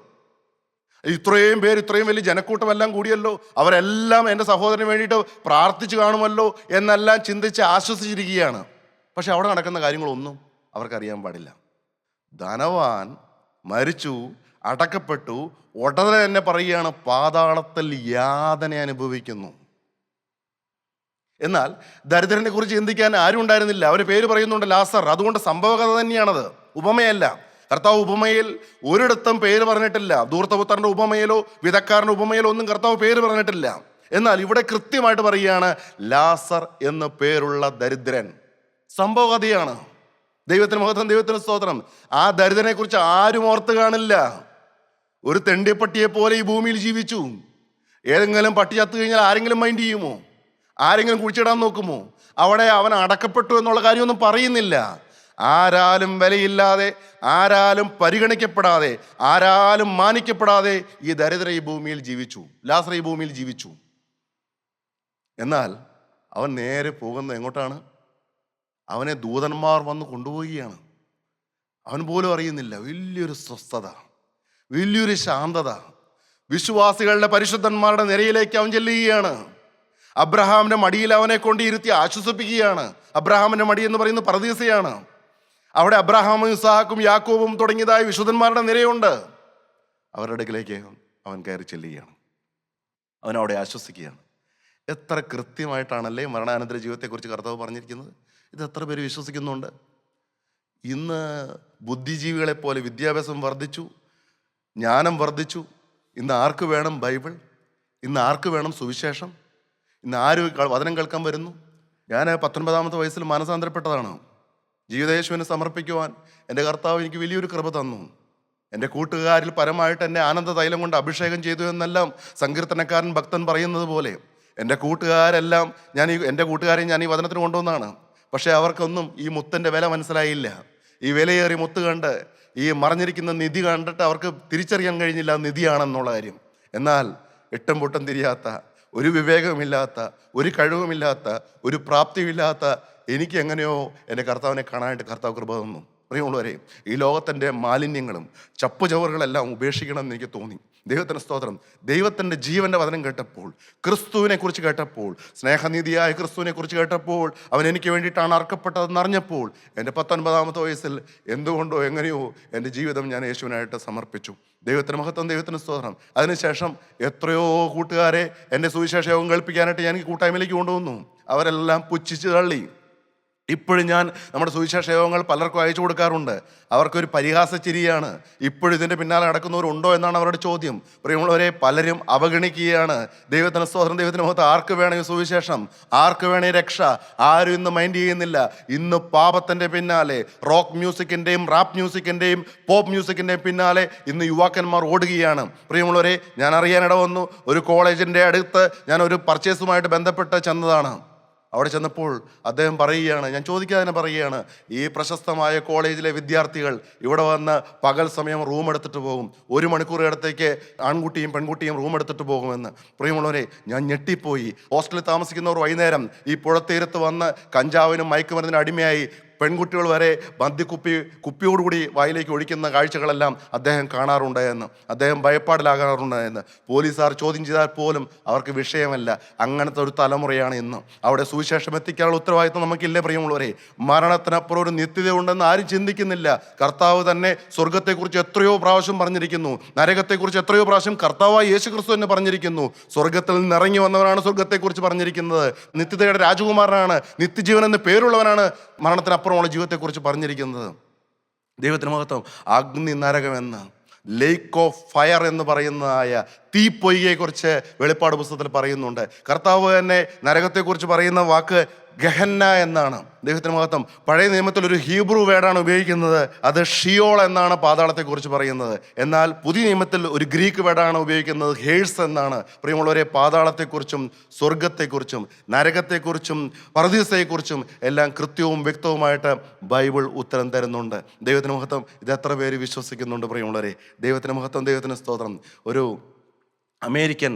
ഇത്രയും പേര്, ഇത്രയും വലിയ ജനക്കൂട്ടമെല്ലാം കൂടിയല്ലോ, അവരെല്ലാം എൻ്റെ സഹോദരന് വേണ്ടിയിട്ട് പ്രാർത്ഥിച്ചു കാണുമല്ലോ എന്നെല്ലാം ചിന്തിച്ച് ആശ്വസിച്ചിരിക്കുകയാണ്. പക്ഷെ അവിടെ നടക്കുന്ന കാര്യങ്ങളൊന്നും അവർക്കറിയാൻ പാടില്ല. ധനവാൻ മരിച്ചു, അടക്കപ്പെട്ടു, ഉടനെ തന്നെ പറയുകയാണ് പാതാളത്തിൽ യാതന അനുഭവിക്കുന്നു. എന്നാൽ ദരിദ്രനെ കുറിച്ച് ചിന്തിക്കാൻ ആരും ഉണ്ടായിരുന്നില്ല. അവന് പേര് പറയുന്നുണ്ട് ലാസർ. അതുകൊണ്ട് സംഭവകഥ തന്നെയാണത്, ഉപമയല്ല. കർത്താവ് ഉപമയിൽ ഒരിടത്തും പേര് പറഞ്ഞിട്ടില്ല. ധൂർത്തപുത്രന്റെ ഉപമയിലോ വിധക്കാരൻ്റെ ഉപമയിലോ ഒന്നും കർത്താവ് പേര് പറഞ്ഞിട്ടില്ല. എന്നാൽ ഇവിടെ കൃത്യമായിട്ട് പറയുകയാണ് ലാസർ എന്ന് പേരുള്ള ദരിദ്രൻ. സംഭവകഥയാണ്. ദൈവത്തിന് മഹത്വം, ദൈവത്തിന് സ്തോത്രം. ആ ദരിദ്രനെ കുറിച്ച് ആരും ഓർത്ത് കാണില്ല. ഒരു തെണ്ടിപ്പട്ടിയെ പോലെ ഈ ഭൂമിയിൽ ജീവിച്ചു. ഏതെങ്കിലും പട്ടി ചത്തു കഴിഞ്ഞാൽ ആരെങ്കിലും മൈൻഡ് ചെയ്യുമോ? ആരെങ്കിലും കുഴിച്ചിടാൻ നോക്കുമോ? അവിടെ അവൻ അടക്കപ്പെട്ടു എന്നുള്ള കാര്യമൊന്നും പറയുന്നില്ല. ആരാലും വിലയില്ലാതെ, ആരാലും പരിഗണിക്കപ്പെടാതെ, ആരാലും മാനിക്കപ്പെടാതെ ഈ ദരിദ്ര ഈ ഭൂമിയിൽ ജീവിച്ചു, ലാസർ ഈ ഭൂമിയിൽ ജീവിച്ചു. എന്നാൽ അവൻ നേരെ പോകുന്നത് എങ്ങോട്ടാണ്? അവനെ ദൂതന്മാർ വന്ന് കൊണ്ടുപോവുകയാണ്. അവൻ പോലും അറിയുന്നില്ല. വലിയൊരു സ്വസ്ഥത, വലിയൊരു ശാന്തത. വിശ്വാസികളുടെ പരിശുദ്ധന്മാരുടെ നിരയിലേക്ക് അവൻ ചെല്ലുകയാണ്. അബ്രഹാമിന്റെ മടിയിൽ അവനെ കൊണ്ട് ഇരുത്തി ആശ്വസിപ്പിക്കുകയാണ്. അബ്രഹാമിന്റെ മടി എന്ന് പറയുന്നത് പർദീസയാണ്. അവിടെ അബ്രഹാമും ഇസ്ഹാക്കും യാക്കോബും തുടങ്ങിയതായ വിശുദ്ധന്മാരുടെ നിരയുണ്ട്. അവരുടെ അടുക്കിലേക്ക് അവൻ കയറി ചെല്ലുകയാണ്. അവൻ അവിടെ ആശ്വസിക്കുകയാണ്. എത്ര കൃത്യമായിട്ടാണല്ലേ മരണാനന്തര ജീവിതത്തെക്കുറിച്ച് കർത്താവ് പറഞ്ഞിരിക്കുന്നത്. ഇത് എത്ര പേര് വിശ്വസിക്കുന്നുണ്ട്? ഇന്ന് ബുദ്ധിജീവികളെപ്പോലെ വിദ്യാഭ്യാസം വർദ്ധിച്ചു, ജ്ഞാനം വർദ്ധിച്ചു. ഇന്ന് ആർക്ക് വേണം ബൈബിൾ? ഇന്ന് ആർക്ക് വേണം സുവിശേഷം? ഇന്ന് ആര് വചനം കേൾക്കാൻ വരുന്നു? ഞാൻ 19-ാമത്തെ വയസ്സിൽ മാനസാന്തരപ്പെട്ടതാണ്. ജീവിതയേശുവിനെ സമർപ്പിക്കുവാൻ എൻ്റെ കർത്താവ് എനിക്ക് വലിയൊരു കൃപ തന്നു. എൻ്റെ കൂട്ടുകാരിൽ പരമായിട്ട് എന്നെ ആനന്ദ തൈലം കൊണ്ട് അഭിഷേകം ചെയ്തു എന്നെല്ലാം സങ്കീർത്തനക്കാരൻ ഭക്തൻ പറയുന്നത് പോലെ എൻ്റെ കൂട്ടുകാരെല്ലാം എൻ്റെ കൂട്ടുകാരെ ഞാൻ ഈ വചനത്തിന് കൊണ്ടുവന്നാണ്. പക്ഷേ അവർക്കൊന്നും ഈ മുത്തിൻ്റെ വില മനസ്സിലായില്ല. ഈ വിലയേറിയ മുത്ത് കണ്ട്, ഈ മറഞ്ഞിരിക്കുന്ന നിധി കണ്ടിട്ട് അവർക്ക് തിരിച്ചറിയാൻ കഴിഞ്ഞില്ല നിധിയാണെന്നുള്ള കാര്യം. എന്നാൽ എട്ടും പൊട്ടും തിരിയാത്ത, ഒരു വിവേകമില്ലാത്ത, ഒരു കഴിവുമില്ലാത്ത, ഒരു പ്രാപ്തിയുമില്ലാത്ത എനിക്ക് എങ്ങനെയോ എൻ്റെ കർത്താവിനെ കാണാനായിട്ട് കർത്താവ് കൃപ തന്നു. പ്രിയമുള്ളവരെ, ഈ ലോകത്തിൻ്റെ മാലിന്യങ്ങളും ചപ്പുചവറുകളെല്ലാം ഉപേക്ഷിക്കണം എന്ന് എനിക്ക് തോന്നി. ദൈവത്തിന് സ്തോത്രം. ദൈവത്തിൻ്റെ ജീവൻ്റെ വചനം കേട്ടപ്പോൾ, ക്രിസ്തുവിനെ കുറിച്ച് കേട്ടപ്പോൾ, സ്നേഹനീതിയായ ക്രിസ്തുവിനെ കുറിച്ച് കേട്ടപ്പോൾ, അവൻ എനിക്ക് വേണ്ടിയിട്ടാണ് അർക്കപ്പെട്ടതെന്ന് അറിഞ്ഞപ്പോൾ, എൻ്റെ 19-ാമത്തെ വയസ്സിൽ എന്തുകൊണ്ടോ എങ്ങനെയോ എൻ്റെ ജീവിതം ഞാൻ യേശുവിനായിട്ട് സമർപ്പിച്ചു. ദൈവത്തിന് മഹത്വം, ദൈവത്തിന് സ്തോത്രം. അതിനുശേഷം എത്രയോ കൂട്ടുകാരെ എൻ്റെ സുവിശേഷവും കേൾപ്പിക്കാനായിട്ട് ഞാൻ ഈ കൂട്ടായ്മയിലേക്ക് കൊണ്ടുവന്നു. അവരെല്ലാം പുച്ഛിച്ച് തള്ളി. ഇപ്പോഴും ഞാൻ നമ്മുടെ സുവിശേഷ യോഗങ്ങൾ പലർക്കും അയച്ചു കൊടുക്കാറുണ്ട്. അവർക്കൊരു പരിഹാസച്ചിരിയാണ്. ഇപ്പോഴും ഇതിൻ്റെ പിന്നാലെ നടക്കുന്നവരുണ്ടോ എന്നാണ് അവരുടെ ചോദ്യം. പ്രിയമുള്ളവരെ, പലരും അവഗണിക്കുകയാണ്. ദൈവത്തിന് സ്തോത്രം, ദൈവത്തിന് മഹത്വം. ആർക്ക് വേണം ഈ സുവിശേഷം? ആർക്ക് വേണം ഈ രക്ഷ? ആരും ഇന്ന് മൈൻഡ് ചെയ്യുന്നില്ല. ഇന്ന് പാപത്തിൻ്റെ പിന്നാലെ, റോക്ക് മ്യൂസിക്കിൻ്റെയും റാപ്പ് മ്യൂസിക്കിൻ്റെയും പോപ്പ് മ്യൂസിക്കിൻ്റെയും പിന്നാലെ ഇന്ന് യുവാക്കന്മാർ ഓടുകയാണ്. പ്രിയമുള്ളവരെ, ഞാൻ അറിയാനിട വന്നു. ഒരു കോളേജിൻ്റെ അടുത്ത് ഞാൻ ഒരു പർച്ചേസുമായിട്ട് ബന്ധപ്പെട്ട് ചെന്നതാണ്. അവിടെ ചെന്നപ്പോൾ അദ്ദേഹം പറയുകയാണ്, ഞാൻ ചോദിക്കാതെ തന്നെ പറയുകയാണ്, ഈ പ്രശസ്തമായ കോളേജിലെ വിദ്യാർത്ഥികൾ ഇവിടെ വന്ന് പകൽ സമയം റൂം എടുത്തിട്ട് പോകും, 1 മണിക്കൂർ ഇടത്തേക്ക് ആൺകുട്ടിയും പെൺകുട്ടിയും റൂം എടുത്തിട്ട് പോകുമെന്ന്. പ്രിയമുള്ളവരെ, ഞാൻ ഞെട്ടിപ്പോയി. ഹോസ്റ്റലിൽ താമസിക്കുന്നവർ വൈകുന്നേരം ഈ പുഴത്തീരത്ത് വന്ന് കഞ്ചാവിനും മയക്കുമരുന്നിനും അടിമയായി പെൺകുട്ടികൾ വരെ കുപ്പിയോടുകൂടി വായിലേക്ക് ഒഴിക്കുന്ന കാഴ്ചകളെല്ലാം അദ്ദേഹം കാണാറുണ്ട് എന്ന്, അദ്ദേഹം ഭയപ്പാടിലാകാറുണ്ട് എന്ന്. പോലീസുകാർ ചോദ്യം ചെയ്താൽ പോലും അവർക്ക് വിഷയമല്ല. അങ്ങനത്തെ ഒരു തലമുറയാണ് ഇന്ന്. അവിടെ സുവിശേഷം എത്തിക്കാനുള്ള ഉത്തരവാദിത്വം നമുക്കില്ലേ പ്രിയമുള്ളവരെ? മരണത്തിനപ്പുറം ഒരു നിത്യത ഉണ്ടെന്ന് ആരും ചിന്തിക്കുന്നില്ല. കർത്താവ് തന്നെ സ്വർഗത്തെക്കുറിച്ച് എത്രയോ പ്രാവശ്യം പറഞ്ഞിരിക്കുന്നു, നരകത്തെക്കുറിച്ച് എത്രയോ പ്രാവശ്യം കർത്താവായ യേശു ക്രിസ്തു തന്നെ പറഞ്ഞിരിക്കുന്നു. സ്വർഗത്തിൽ നിന്ന് ഇറങ്ങി വന്നവനാണ് സ്വർഗത്തെക്കുറിച്ച് പറഞ്ഞിരിക്കുന്നത്. നിത്യതയുടെ രാജകുമാരനാണ്, നിത്യജീവൻ എന്ന് പേരുള്ളവനാണ് മരണത്തിനപ്പുറമുള്ള ജീവിതത്തെക്കുറിച്ച് പറഞ്ഞിരിക്കുന്നത്. ദൈവത്തിന് മഹത്വം. അഗ്നി നരകമെന്ന്, ലേക്ക് ഓഫ് ഫയർ എന്ന് പറയുന്നതായ തീപ്പൊയ്കയെക്കുറിച്ച് വെളിപ്പാട് പുസ്തകത്തിൽ പറയുന്നുണ്ട്. കർത്താവ് തന്നെ നരകത്തെക്കുറിച്ച് പറയുന്ന വാക്ക് ഗഹന്ന എന്നാണ്. ദൈവത്തിന് മഹത്വം. പഴയ നിയമത്തിൽ ഒരു ഹീബ്രു വേർഡാണ് ഉപയോഗിക്കുന്നത്, അത് ഷിയോൾ എന്നാണ് പാതാളത്തെക്കുറിച്ച് പറയുന്നത്. എന്നാൽ പുതിയ നിയമത്തിൽ ഒരു ഗ്രീക്ക് വേർഡാണ് ഉപയോഗിക്കുന്നത്, ഹേഴ്സ് എന്നാണ്. പ്രിയമുള്ളവരെ, പാതാളത്തെക്കുറിച്ചും സ്വർഗത്തെക്കുറിച്ചും നരകത്തെക്കുറിച്ചും പർദീസയെക്കുറിച്ചും എല്ലാം കൃത്യവും വ്യക്തവുമായിട്ട് ബൈബിൾ ഉത്തരം തരുന്നുണ്ട്. ദൈവത്തിന് മഹത്വം. ഇത് എത്ര പേര് വിശ്വസിക്കുന്നുണ്ട് പ്രിയമുള്ളവരെ? ദൈവത്തിന് മഹത്വം, ദൈവത്തിന് സ്തോത്രം. ഒരു അമേരിക്കൻ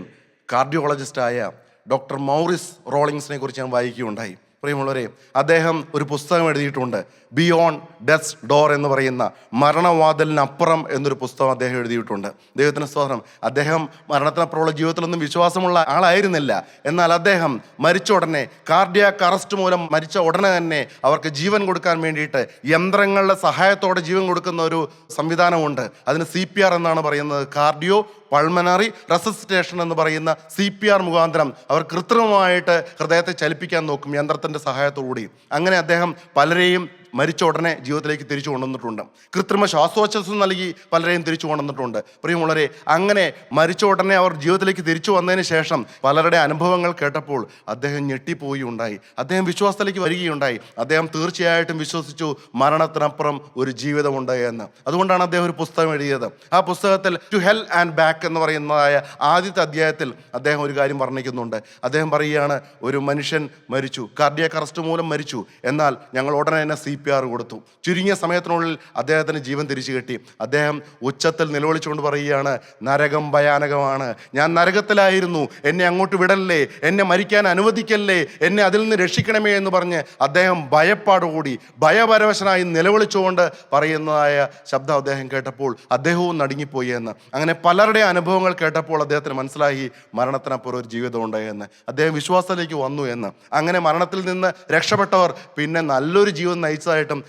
കാർഡിയോളജിസ്റ്റായ ഡോക്ടർ മൗറിസ് റോളിങ്സിനെ കുറിച്ച് ഞാൻ വായിക്കുകയുണ്ടായി. പ്രിയമുള്ളവരെ, അദ്ദേഹം ഒരു പുസ്തകം എഴുതിയിട്ടുണ്ട്, ബിയോണ്ട് ഡെത്ത്സ് ഡോർ എന്ന് പറയുന്ന, മരണവാതിലിനപ്പുറം എന്നൊരു പുസ്തകം അദ്ദേഹം എഴുതിയിട്ടുണ്ട്. ദൈവത്തിന് സ്തോത്രം. അദ്ദേഹം മരണത്തിനപ്പുറമുള്ള ജീവിതത്തിലൊന്നും വിശ്വാസമുള്ള ആളായിരുന്നില്ല. എന്നാൽ അദ്ദേഹം മരിച്ച ഉടനെ, കാർഡിയാക് അറസ്റ്റ് മൂലം മരിച്ച ഉടനെ തന്നെ അവർക്ക് ജീവൻ കൊടുക്കാൻ വേണ്ടിയിട്ട് യന്ത്രങ്ങളുടെ സഹായത്തോടെ ജീവൻ കൊടുക്കുന്ന ഒരു സംവിധാനമുണ്ട്. അതിന് CPR എന്നാണ് പറയുന്നത്, കാർഡിയോ പൾമനറി റെസിസ്റ്റേഷൻ എന്ന് പറയുന്ന CPR മുഖാന്തരം അവർ കൃത്രിമമായിട്ട് ഹൃദയത്തെ ചലിപ്പിക്കാൻ നോക്കും യന്ത്രത്തിൻ്റെ സഹായത്തോടുകൂടി. അങ്ങനെ അദ്ദേഹം പലരെയും മരിച്ച ഉടനെ ജീവിതത്തിലേക്ക് തിരിച്ചു കൊണ്ടുവന്നിട്ടുണ്ട്. കൃത്രിമ ശ്വാസോച്ഛ്വാസം നൽകി പലരെയും തിരിച്ചു കൊണ്ടുവന്നിട്ടുണ്ട്. പ്രിയമുള്ളവരെ, അങ്ങനെ മരിച്ച ഉടനെ അവർ ജീവിതത്തിലേക്ക് തിരിച്ചു വന്നതിന് ശേഷം പലരുടെ അനുഭവങ്ങൾ കേട്ടപ്പോൾ അദ്ദേഹം ഞെട്ടിപ്പോയി ഉണ്ടായി. അദ്ദേഹം വിശ്വാസത്തിലേക്ക് വരികയുണ്ടായി. അദ്ദേഹം തീർച്ചയായിട്ടും വിശ്വസിച്ചു മരണത്തിനപ്പുറം ഒരു ജീവിതമുണ്ട് എന്ന്. അതുകൊണ്ടാണ് അദ്ദേഹം ഒരു പുസ്തകം എഴുതിയത്. ആ പുസ്തകത്തിൽ ടു ഹെൽ ആൻഡ് ബാക്ക് എന്ന് പറയുന്നതായ ആദ്യത്തെ അധ്യായത്തിൽ അദ്ദേഹം ഒരു കാര്യം വർണ്ണിക്കുന്നുണ്ട്. അദ്ദേഹം പറയുകയാണ്, ഒരു മനുഷ്യൻ മരിച്ചു, കാർഡിയാക് അറസ്റ്റ് മൂലം മരിച്ചു. എന്നാൽ ഞങ്ങൾ ഉടനെ തന്നെ CPR കൊടുത്തു. ചുരുങ്ങിയ സമയത്തിനുള്ളിൽ അദ്ദേഹത്തിന് ജീവൻ തിരിച്ചു കിട്ടി. അദ്ദേഹം ഉച്ചത്തിൽ നിലവിളിച്ചുകൊണ്ട് പറയുകയാണ്, നരകം ഭയാനകമാണ്, ഞാൻ നരകത്തിലായിരുന്നു, എന്നെ അങ്ങോട്ട് വിടല്ലേ, എന്നെ മരിക്കാൻ അനുവദിക്കല്ലേ, എന്നെ അതിൽ നിന്ന് രക്ഷിക്കണമേ എന്ന് പറഞ്ഞ് അദ്ദേഹം ഭയപ്പാടുകൂടി ഭയപരവശനായി നിലവിളിച്ചുകൊണ്ട് പറയുന്നതായ ശബ്ദം അദ്ദേഹം കേട്ടപ്പോൾ അദ്ദേഹവും നടുങ്ങിപ്പോയി എന്ന്. അങ്ങനെ പലരുടെ അനുഭവങ്ങൾ കേട്ടപ്പോൾ അദ്ദേഹത്തിന് മനസ്സിലായി മരണത്തിനപ്പുറം ഒരു ജീവിതമുണ്ട് എന്ന്. അദ്ദേഹം വിശ്വാസത്തിലേക്ക് വന്നു എന്ന്. അങ്ങനെ മരണത്തിൽ നിന്ന് രക്ഷപ്പെട്ടവർ പിന്നെ നല്ലൊരു ജീവിതം നയിച്ചതായിട്ടും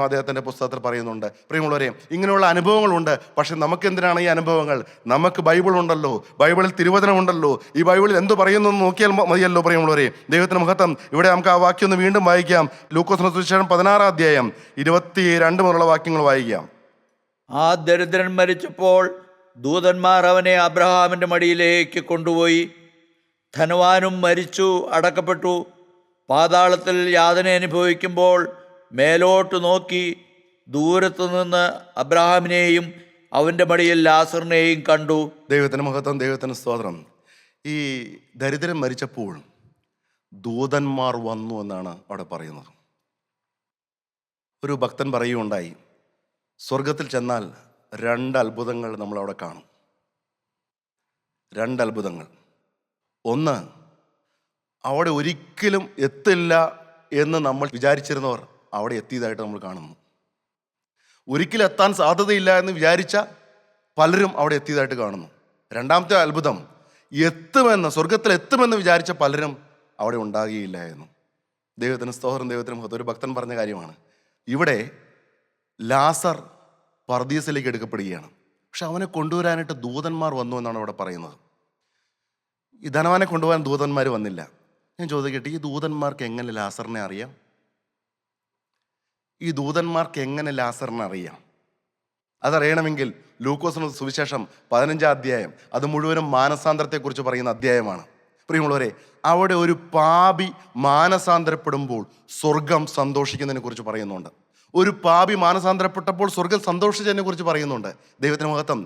അദ്ദേഹത്തിൻ്റെ പുസ്തകത്തിൽ പറയുന്നുണ്ട്. പ്രിയമുള്ളവരെ, ഇങ്ങനെയുള്ള അനുഭവങ്ങളുണ്ട്. പക്ഷെ നമുക്ക് എന്തിനാണ് ഈ അനുഭവങ്ങൾ? നമുക്ക് ബൈബിൾ ഉണ്ടല്ലോ, ബൈബിളിൽ തിരുവചനമുണ്ടല്ലോ. ഈ ബൈബിളിൽ എന്ത് പറയുന്നു എന്ന് നോക്കിയാൽ മതിയല്ലോ പ്രിയമുള്ളവരെ. ദൈവത്തിന് മഹത്വം. ഇവിടെ നമുക്ക് ആ വാക്യം ഒന്ന് വീണ്ടും വായിക്കാം. ലൂക്കോസിന്റെ സുവിശേഷം 16 അധ്യായം 22 മുതലുള്ള വാക്യങ്ങൾ വായിക്കാം. ആ ദരിദ്രൻ മരിച്ചപ്പോൾ ദൂതന്മാർ അവനെ അബ്രഹാമിൻ്റെ മടിയിലേക്ക് കൊണ്ടുപോയി. ധനവാനും മരിച്ചു അടക്കപ്പെട്ടു. പാതാളത്തിൽ യാതന അനുഭവിക്കുമ്പോൾ മേലോട്ട് നോക്കി ദൂരത്തു നിന്ന് അബ്രഹാമിനെയും അവൻ്റെ മടിയിൽ ലാസറിനെയും കണ്ടു. ദൈവത്തിന് മഹത്വം, ദൈവത്തിന് സ്തോത്രം. ഈ ദരിദ്രൻ മരിച്ചപ്പോൾ ദൂതന്മാർ വന്നു എന്നാണ് അവിടെ പറയുന്നത്. ഒരു ഭക്തൻ പറയുകയുണ്ടായി, സ്വർഗത്തിൽ ചെന്നാൽ 2 അത്ഭുതങ്ങൾ നമ്മളവിടെ കാണും. 2 അത്ഭുതങ്ങൾ. ഒന്ന്, അവിടെ ഒരിക്കലും എത്തില്ല എന്ന് നമ്മൾ വിചാരിച്ചിരുന്നവർ അവിടെ എത്തിയതായിട്ട് നമ്മൾ കാണുന്നു. ഒരിക്കലും എത്താൻ സാധ്യതയില്ല എന്ന് വിചാരിച്ച പലരും അവിടെ എത്തിയതായിട്ട് കാണുന്നു. രണ്ടാമത്തെ അത്ഭുതം, സ്വർഗത്തിൽ എത്തുമെന്ന് വിചാരിച്ച പലരും അവിടെ ഉണ്ടാകുകയില്ല എന്ന്. ദൈവത്തിന് സ്തോത്രം, ദൈവത്തിന് മഹത്വം. ഒരു ഭക്തൻ പറഞ്ഞ കാര്യമാണ്. ഇവിടെ ലാസർ പർദീസിലേക്ക് എടുക്കപ്പെടുകയാണ്. പക്ഷെ അവനെ കൊണ്ടുവരാനായിട്ട് ദൂതന്മാർ വന്നു എന്നാണ് അവിടെ പറയുന്നത്. ഈ ധനവാനെ കൊണ്ടുപോകാൻ ദൂതന്മാർ വന്നില്ല. ഞാൻ ചോദിക്കട്ടെ, ഈ ദൂതന്മാർക്ക് എങ്ങനെ ലാസറിനെ അറിയാം? ഈ ദൂതന്മാർക്ക് എങ്ങനെ ലാസറിനെ അറിയാം? അതറിയണമെങ്കിൽ ലൂക്കോസിന്റെ സുവിശേഷം 15 അധ്യായം, അത് മുഴുവനും മാനസാന്തരത്തെക്കുറിച്ച് പറയുന്ന അധ്യായമാണ്. പ്രിയമുള്ളവരെ, അവിടെ ഒരു പാപി മാനസാന്തരപ്പെടുമ്പോൾ സ്വർഗം സന്തോഷിക്കുന്നതിനെ കുറിച്ച് പറയുന്നുണ്ട്. ഒരു പാപി മാനസാന്തരപ്പെട്ടപ്പോൾ സ്വർഗം സന്തോഷിച്ചതിനെ കുറിച്ച് പറയുന്നുണ്ട്. ദൈവത്തിന് മഹത്വം.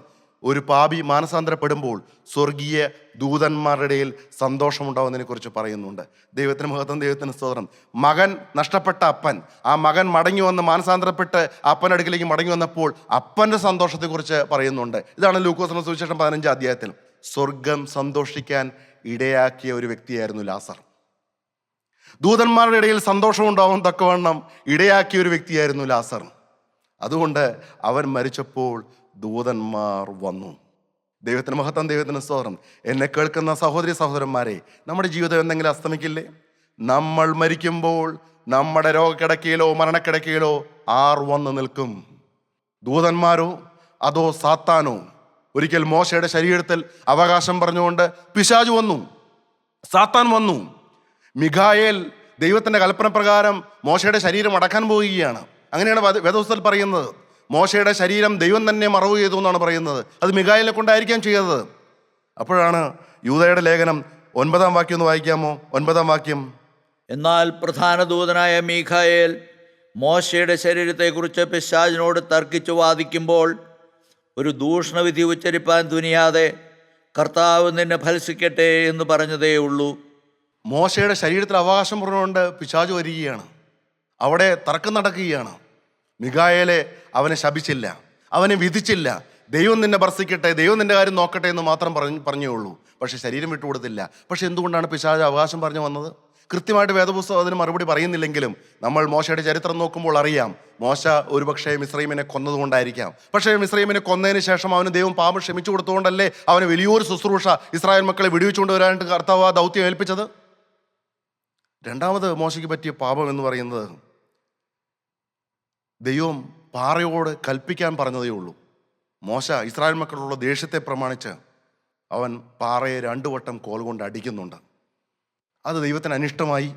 ഒരു പാപി മാനസാന്തരപ്പെടുമ്പോൾ സ്വർഗീയ ദൂതന്മാരുടെ ഇടയിൽ സന്തോഷമുണ്ടാവുന്നതിനെ കുറിച്ച് പറയുന്നുണ്ട്. ദൈവത്തിന് മഹത്വം, ദൈവത്തിന് സ്തോത്രം. മകൻ നഷ്ടപ്പെട്ട അപ്പൻ, ആ മകൻ മടങ്ങി വന്ന് മാനസാന്തരപ്പെട്ട് അപ്പൻ്റെ അടുക്കിലേക്ക് മടങ്ങി വന്നപ്പോൾ അപ്പൻ്റെ സന്തോഷത്തെക്കുറിച്ച് പറയുന്നുണ്ട്. ഇതാണ് ലൂക്കോസിന്റെ സുവിശേഷം 15 അധ്യായത്തിൽ. സ്വർഗം സന്തോഷിക്കാൻ ഇടയാക്കിയ ഒരു വ്യക്തിയായിരുന്നു ലാസർ. ദൂതന്മാരുടെ ഇടയിൽ സന്തോഷം ഉണ്ടാവും തക്കവണ്ണം ഇടയാക്കിയ ഒരു വ്യക്തിയായിരുന്നു ലാസർ. അതുകൊണ്ട് അവൻ മരിച്ചപ്പോൾ ദൂതന്മാർ വന്നു. ദൈവത്തിന് മഹത്വം, ദൈവത്തിന് സ്തോത്രം. എന്നെ കേൾക്കുന്ന സഹോദരി സഹോദരന്മാരെ, നമ്മുടെ ജീവിതം എന്തെങ്കിലും അസ്തമിക്കില്ലേ? നമ്മൾ മരിക്കുമ്പോൾ നമ്മുടെ രോഗക്കിടക്കയിലോ മരണക്കിടക്കയിലോ ആർ വന്ന് നിൽക്കും? ദൂതന്മാരോ അതോ സാത്താനോ? ഒരിക്കൽ മോശയുടെ ശരീരത്തിൽ അവകാശം പറഞ്ഞുകൊണ്ട് പിശാചു വന്നു, സാത്താൻ വന്നു. മിഖായേൽ ദൈവത്തിൻ്റെ കൽപ്പന പ്രകാരം മോശയുടെ ശരീരം അടക്കാൻ പോവുകയാണ്. അങ്ങനെയാണ് വേദപുസ്തകത്തിൽ പറയുന്നത്. മോശയുടെ ശരീരം ദൈവം തന്നെ മറവ് ചെയ്തു എന്നാണ് പറയുന്നത്. അത് മിഖായേലിനെ കൊണ്ടായിരിക്കാം ചെയ്തത്. അപ്പോഴാണ് യൂദയുടെ ലേഖനം 9 വാക്യം ഒന്ന് വായിക്കാമോ? 9 വാക്യം. എന്നാൽ പ്രധാന ദൂതനായ മീഖായേൽ മോശയുടെ ശരീരത്തെക്കുറിച്ച് പിശാചിനോട് തർക്കിച്ചു വാദിക്കുമ്പോൾ ഒരു ദൂഷണവിധി ഉച്ചരിപ്പാൻ തുനിയാതെ കർത്താവ് നിന്നെ ഫലസിക്കട്ടെ എന്ന് പറഞ്ഞതേ ഉള്ളൂ. മോശയുടെ ശരീരത്തിൽ അവകാശം പറഞ്ഞുകൊണ്ട് പിശാചു വരികയാണ്. അവിടെ തർക്കം നടക്കുകയാണ്. മിഖായേലെ അവനെ ശപിച്ചില്ല, അവനെ വിധിച്ചില്ല. ദൈവം നിന്നെ ഭർസിക്കട്ടെ, ദൈവം നിന്റെ കാര്യം നോക്കട്ടെ എന്ന് മാത്രം പറഞ്ഞേ ഉള്ളൂ. പക്ഷെ ശരീരം വിട്ടുകൊടുത്തില്ല. പക്ഷെ എന്തുകൊണ്ടാണ് പിശാച് അവകാശം പറഞ്ഞു വന്നത്? കൃത്യമായിട്ട് വേദപുസ്തകം അതിന് മറുപടി പറയുന്നില്ലെങ്കിലും നമ്മൾ മോശയുടെ ചരിത്രം നോക്കുമ്പോൾ അറിയാം, മോശ ഒരുപക്ഷെ മിസ്രൈമിനെ കൊന്നതുകൊണ്ടായിരിക്കാം. പക്ഷേ മിസ്രൈമിനെ കൊന്നതിന് ശേഷം അവന് ദൈവം പാപം ക്ഷമിച്ചു കൊടുത്തുകൊണ്ടല്ലേ അവന് വലിയൊരു ശുശ്രൂഷ ഇസ്രായേൽ മക്കളെ വെടിവെച്ചുകൊണ്ട് വരാനായിട്ട് കർത്താവ് ആ ദൗത്യം ഏൽപ്പിച്ചത്. രണ്ടാമത് മോശയ്ക്ക് പറ്റിയ പാപം എന്ന് പറയുന്നത്, ദൈവം പാറയോട് കൽപ്പിക്കാൻ പറഞ്ഞതേ ഉള്ളൂ. മോശ ഇസ്രായേൽ മക്കളുള്ള ദേഷ്യത്തെ പ്രമാണിച്ച് അവൻ പാറയെ 2 വട്ടം കോൽ കൊണ്ട് അടിക്കുന്നുണ്ട്. അത് ദൈവത്തിന് അനിഷ്ടമായി.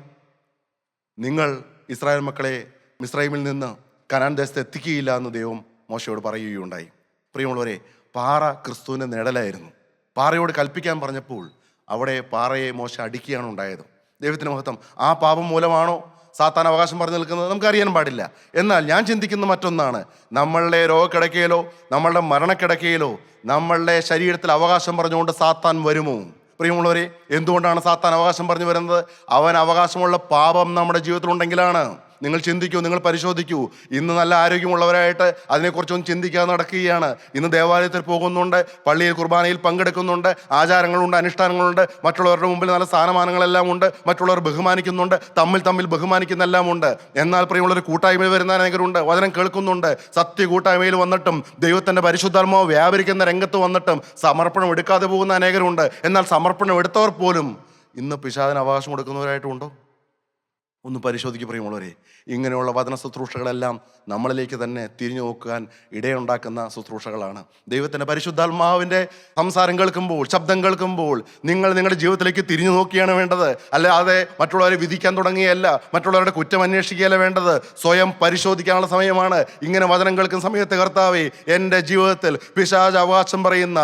നിങ്ങൾ ഇസ്രായേൽ മക്കളെ മിസ്രൈമിൽ നിന്ന് കനാൻ ദേശത്ത് എത്തിക്കുകയില്ല എന്ന് ദൈവം മോശയോട് പറയുകയുണ്ടായി. പ്രിയമുള്ളവരെ, പാറ ക്രിസ്തുവിൻ്റെ നിഴലായിരുന്നു. പാറയോട് കൽപ്പിക്കാൻ പറഞ്ഞപ്പോൾ അവിടെ പാറയെ മോശ അടിക്കുകയാണ് ഉണ്ടായത്. ദൈവത്തിന് മഹത്വം. ആ പാപം മൂലമാണോ സാത്താൻ അവകാശം പറഞ്ഞു നിൽക്കുന്നത്? നമുക്കറിയാൻ പാടില്ല. എന്നാൽ ഞാൻ ചിന്തിക്കുന്ന മറ്റൊന്നാണ്, നമ്മളുടെ രോഗക്കിടക്കയിലോ നമ്മളുടെ മരണക്കിടക്കയിലോ നമ്മളുടെ ശരീരത്തിൽ അവകാശം പറഞ്ഞുകൊണ്ട് സാത്താൻ വരുമോ? പ്രിയമുള്ളവരെ, എന്തുകൊണ്ടാണ് സാത്താൻ അവകാശം പറഞ്ഞു വരുന്നത്? അവൻ അവകാശമുള്ള പാപം നമ്മുടെ ജീവിതത്തിലുണ്ടെങ്കിലാണ്. നിങ്ങൾ ചിന്തിക്കൂ, നിങ്ങൾ പരിശോധിക്കൂ. ഇന്ന് നല്ല ആരോഗ്യമുള്ളവരായിട്ട് അതിനെക്കുറിച്ചൊന്നും ചിന്തിക്കാതെ നടക്കുകയാണ്. ഇന്ന് ദേവാലയത്തിൽ പോകുന്നുണ്ട്, പള്ളിയിൽ കുർബാനയിൽ പങ്കെടുക്കുന്നുണ്ട്, ആചാരങ്ങളുണ്ട്, അനുഷ്ഠാനങ്ങളുണ്ട്, മറ്റുള്ളവരുടെ മുമ്പിൽ നല്ല സ്ഥാനമാനങ്ങളെല്ലാം ഉണ്ട്, മറ്റുള്ളവർ ബഹുമാനിക്കുന്നുണ്ട്, തമ്മിൽ ബഹുമാനിക്കുന്ന എല്ലാം ഉണ്ട്. എന്നാൽ പ്രിയമുള്ളവർ, കൂട്ടായ്മയിൽ വരുന്ന അനേകരുണ്ട്, വചനം കേൾക്കുന്നുണ്ട്, സത്യ കൂട്ടായ്മയിൽ വന്നിട്ടും ദൈവത്തിൻ്റെ പരിശുദ്ധാത്മാവ് വ്യാപരിക്കുന്ന രംഗത്ത് വന്നിട്ടും സമർപ്പണം എടുക്കാതെ പോകുന്ന അനേകരുണ്ട്. എന്നാൽ സമർപ്പണം എടുത്തവർ പോലും ഇന്ന് പിശാചിന് അവകാശം കൊടുക്കുന്നവരായിട്ടുണ്ടോ? ഒന്ന് പരിശോധിക്കുക പ്രിയമുള്ളവരെ. ഇങ്ങനെയുള്ള വചന ശുശ്രൂഷകളെല്ലാം നമ്മളിലേക്ക് തന്നെ തിരിഞ്ഞു നോക്കാൻ ഇടയുണ്ടാക്കുന്ന ശുശ്രൂഷകളാണ്. ദൈവത്തിൻ്റെ പരിശുദ്ധാത്മാവിൻ്റെ സംസാരം കേൾക്കുമ്പോൾ, ശബ്ദം കേൾക്കുമ്പോൾ നിങ്ങൾ നിങ്ങളുടെ ജീവിതത്തിലേക്ക് തിരിഞ്ഞു നോക്കിയാണ് വേണ്ടത്. അല്ലാതെ മറ്റുള്ളവരെ വിധിക്കാൻ തുടങ്ങിയല്ല, മറ്റുള്ളവരുടെ കുറ്റം അന്വേഷിക്കുകയല്ല വേണ്ടത്. സ്വയം പരിശോധിക്കാനുള്ള സമയമാണ്. ഇങ്ങനെ വചനം കേൾക്കുന്ന സമയത്ത്, കർത്താവേ, എൻ്റെ ജീവിതത്തിൽ പിശാച് അവകാശം പറയുന്ന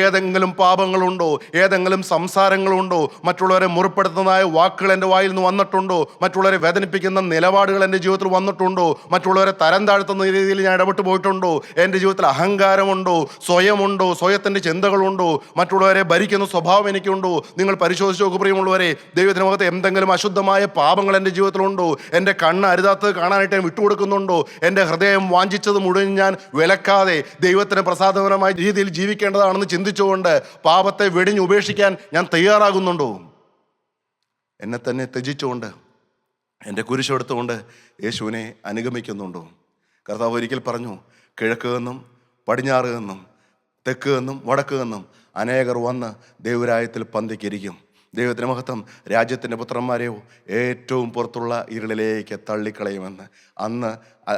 ഏതെങ്കിലും പാപങ്ങളുണ്ടോ, ഏതെങ്കിലും സംസാരങ്ങളുണ്ടോ, മറ്റുള്ളവരെ മുറിപ്പെടുത്തുന്നതായ വാക്കുകൾ എൻ്റെ വായിൽ നിന്ന് വന്നിട്ടുണ്ടോ, മറ്റുള്ളവരെ വേദനിപ്പിക്കുന്ന നിലപാടുകൾ എൻ്റെ ജീവിതത്തിൽ വന്നിട്ടുണ്ടോ, മറ്റുള്ളവരെ തരം താഴ്ത്തുന്ന രീതിയിൽ ഞാൻ ഇടപെട്ട് പോയിട്ടുണ്ടോ, എൻ്റെ ജീവിതത്തിൽ അഹങ്കാരമുണ്ടോ, സ്വയമുണ്ടോ, സ്വയത്തിൻ്റെ ചിന്തകളുണ്ടോ, മറ്റുള്ളവരെ ഭരിക്കുന്ന സ്വഭാവം എനിക്കുണ്ടോ? നിങ്ങൾ പരിശോധിച്ച് നോക്കൂ പ്രിയമുള്ളവരെ. ദൈവത്തിന് മുഖത്ത് എന്തെങ്കിലും അശുദ്ധമായ പാപങ്ങൾ എൻ്റെ ജീവിതത്തിലുണ്ടോ? എൻ്റെ കണ്ണ് അരുതാത്തത് കാണാനായിട്ട് ഞാൻ വിട്ടുകൊടുക്കുന്നുണ്ടോ? എൻ്റെ ഹൃദയം വാഞ്ചിച്ചത് മുഴുവൻ ഞാൻ വിലക്കാതെ ദൈവത്തിന് പ്രസാദകരമായ രീതിയിൽ ജീവിക്കേണ്ടതാണെന്ന് ചിന്തിച്ചുകൊണ്ട് പാപത്തെ വെടിഞ്ഞ് ഉപേക്ഷിക്കാൻ ഞാൻ തയ്യാറാകുന്നുണ്ടോ? എന്നെ തന്നെ ത്യജിച്ചുകൊണ്ട് എൻ്റെ കുരിശെടുത്തുകൊണ്ട് യേശുവിനെ അനുഗമിക്കുന്നുണ്ടോ? കർത്താവ് ഒരിക്കൽ പറഞ്ഞു, കിഴക്ക് നിന്നും പടിഞ്ഞാറ് നിന്നും തെക്ക് നിന്നും വടക്ക് നിന്നും അനേകർ വന്ന് ദൈവരായത്തിൽ പന്തിക്കിരിക്കും. ദൈവത്തിന് മഹത്വം. രാജ്യത്തിൻ്റെ പുത്രന്മാരെയോ ഏറ്റവും പുറത്തുള്ള ഇരുളിലേക്ക് തള്ളിക്കളയുമെന്ന്. അന്ന്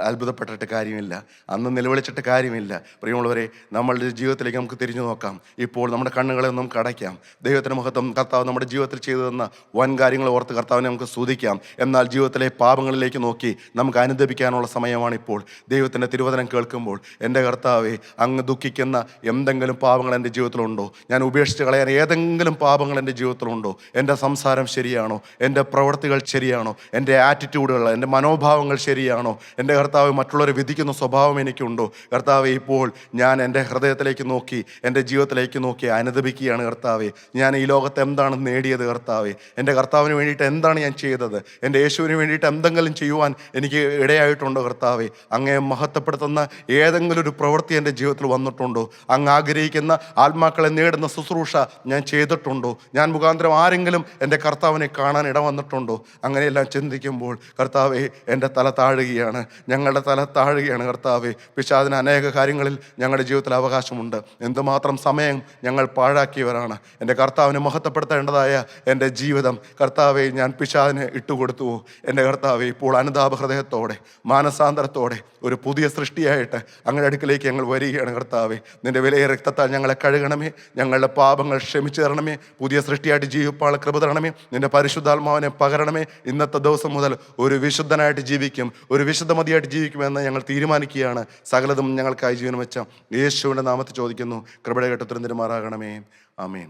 അത്ഭുതപ്പെട്ടിട്ട് കാര്യമില്ല, അന്ന് നിലവിളിച്ചിട്ട് കാര്യമില്ല. പ്രിയമുള്ളവരെ, നമ്മളുടെ ജീവിതത്തിലേക്ക് നമുക്ക് തിരിഞ്ഞു നോക്കാം. ഇപ്പോൾ നമ്മുടെ കണ്ണുകളെ നമുക്ക് അടയ്ക്കാം. ദൈവത്തിന് മഹത്വം. കർത്താവ് നമ്മുടെ ജീവിതത്തിൽ ചെയ്തു തന്ന വൻ കാര്യങ്ങൾ ഓർത്ത് കർത്താവിനെ നമുക്ക് സ്തുതിക്കാം. എന്നാൽ ജീവിതത്തിലെ പാപങ്ങളിലേക്ക് നോക്കി നമുക്ക് അനുദപിക്കാനുള്ള സമയമാണിപ്പോൾ. ദൈവത്തിൻ്റെ തിരുവചനം കേൾക്കുമ്പോൾ, എൻ്റെ കർത്താവേ, അങ്ങ് ദുഃഖിക്കുന്ന എന്തെങ്കിലും പാപങ്ങൾ എൻ്റെ ജീവിതത്തിലുണ്ടോ, ഞാൻ ഉപേക്ഷിച്ച് കളയാൻ ഏതെങ്കിലും പാപങ്ങൾ എൻ്റെ ജീവിതത്തിലുണ്ടോ, ജീവിക്കുന്നുണ്ടോ? എൻ്റെ സംസാരം ശരിയാണോ? എൻ്റെ പ്രവൃത്തികൾ ശരിയാണോ? എൻ്റെ ആറ്റിറ്റ്യൂഡുകൾ, എൻ്റെ മനോഭാവങ്ങൾ ശരിയാണോ? എൻ്റെ കർത്താവ് മറ്റുള്ളവരെ വിധിക്കുന്ന സ്വഭാവം എനിക്കുണ്ടോ? കർത്താവെ, ഇപ്പോൾ ഞാൻ എൻ്റെ ഹൃദയത്തിലേക്ക് നോക്കി, എൻ്റെ ജീവിതത്തിലേക്ക് നോക്കി അനുദപിക്കുകയാണ് കർത്താവെ. ഞാൻ ഈ ലോകത്ത് എന്താണ് നേടിയത് കർത്താവെ? എൻ്റെ കർത്താവിന് വേണ്ടിയിട്ട് എന്താണ് ഞാൻ ചെയ്തത്? എൻ്റെ യേശുവിന് വേണ്ടിയിട്ട് എന്തെങ്കിലും ചെയ്യുവാൻ എനിക്ക് ഇടയായിട്ടുണ്ടോ കർത്താവെ? അങ്ങേ മഹത്വപ്പെടുത്തുന്ന ഏതെങ്കിലും ഒരു പ്രവൃത്തി എൻ്റെ ജീവിതത്തിൽ വന്നിട്ടുണ്ടോ? അങ്ങ് ആഗ്രഹിക്കുന്ന ആത്മാക്കളെ നേടുന്ന ശുശ്രൂഷ ഞാൻ ചെയ്തിട്ടുണ്ടോ? ഞാൻ മുഖാന്തരം ആരെങ്കിലും എൻ്റെ കർത്താവിനെ കാണാൻ ഇട വന്നിട്ടുണ്ടോ? അങ്ങനെയെല്ലാം ചിന്തിക്കുമ്പോൾ കർത്താവെ, എൻ്റെ തല താഴുകയാണ്, ഞങ്ങളുടെ തല താഴുകയാണ് കർത്താവെ. പിശാചിന് അനേക കാര്യങ്ങളിൽ ഞങ്ങളുടെ ജീവിതത്തിൽ അവകാശമുണ്ട്. എന്തുമാത്രം സമയം ഞങ്ങൾ പാഴാക്കിയവരാണ്. എൻ്റെ കർത്താവിനെ മഹത്വപ്പെടുത്തേണ്ടതായ എൻ്റെ ജീവിതം കർത്താവെ ഞാൻ പിശാചിന് ഇട്ടുകൊടുത്തുവോ? എൻ്റെ കർത്താവെ, ഇപ്പോൾ അനുതാപ ഹൃദയത്തോടെ, മാനസാന്തരത്തോടെ ഒരു പുതിയ സൃഷ്ടിയായിട്ട് അങ്ങയുടെ അടുക്കിലേക്ക് ഞങ്ങൾ വരികയാണ് കർത്താവെ. നിൻ്റെ വിലയേറിയ രക്തത്താൽ ഞങ്ങളെ കഴുകണമേ, ഞങ്ങളുടെ പാപങ്ങൾ ക്ഷമിച്ചു തരണമേ, പുതിയ സൃഷ്ടിയായിട്ട് ജീവിപ്പാനുള്ള കൃപ തരണമേ, നിൻ്റെ പരിശുദ്ധാത്മാവിനെ പകരണമേ. ഇന്നത്തെ ദിവസം മുതൽ ഒരു വിശുദ്ധനായിട്ട് ജീവിക്കും, ഒരു വിശുദ്ധമതിയായിട്ട് ജീവിക്കുമെന്ന് ഞങ്ങൾ തീരുമാനിക്കുകയാണ്. സകലതും ഞങ്ങൾക്കായി ജീവനം വെച്ച യേശുവിൻ്റെ നാമത്തിൽ ചോദിക്കുന്നു, കൃപയുടെ കേട്ട് ഉത്തരം തരുമാറാകണമേ. ആമേൻ.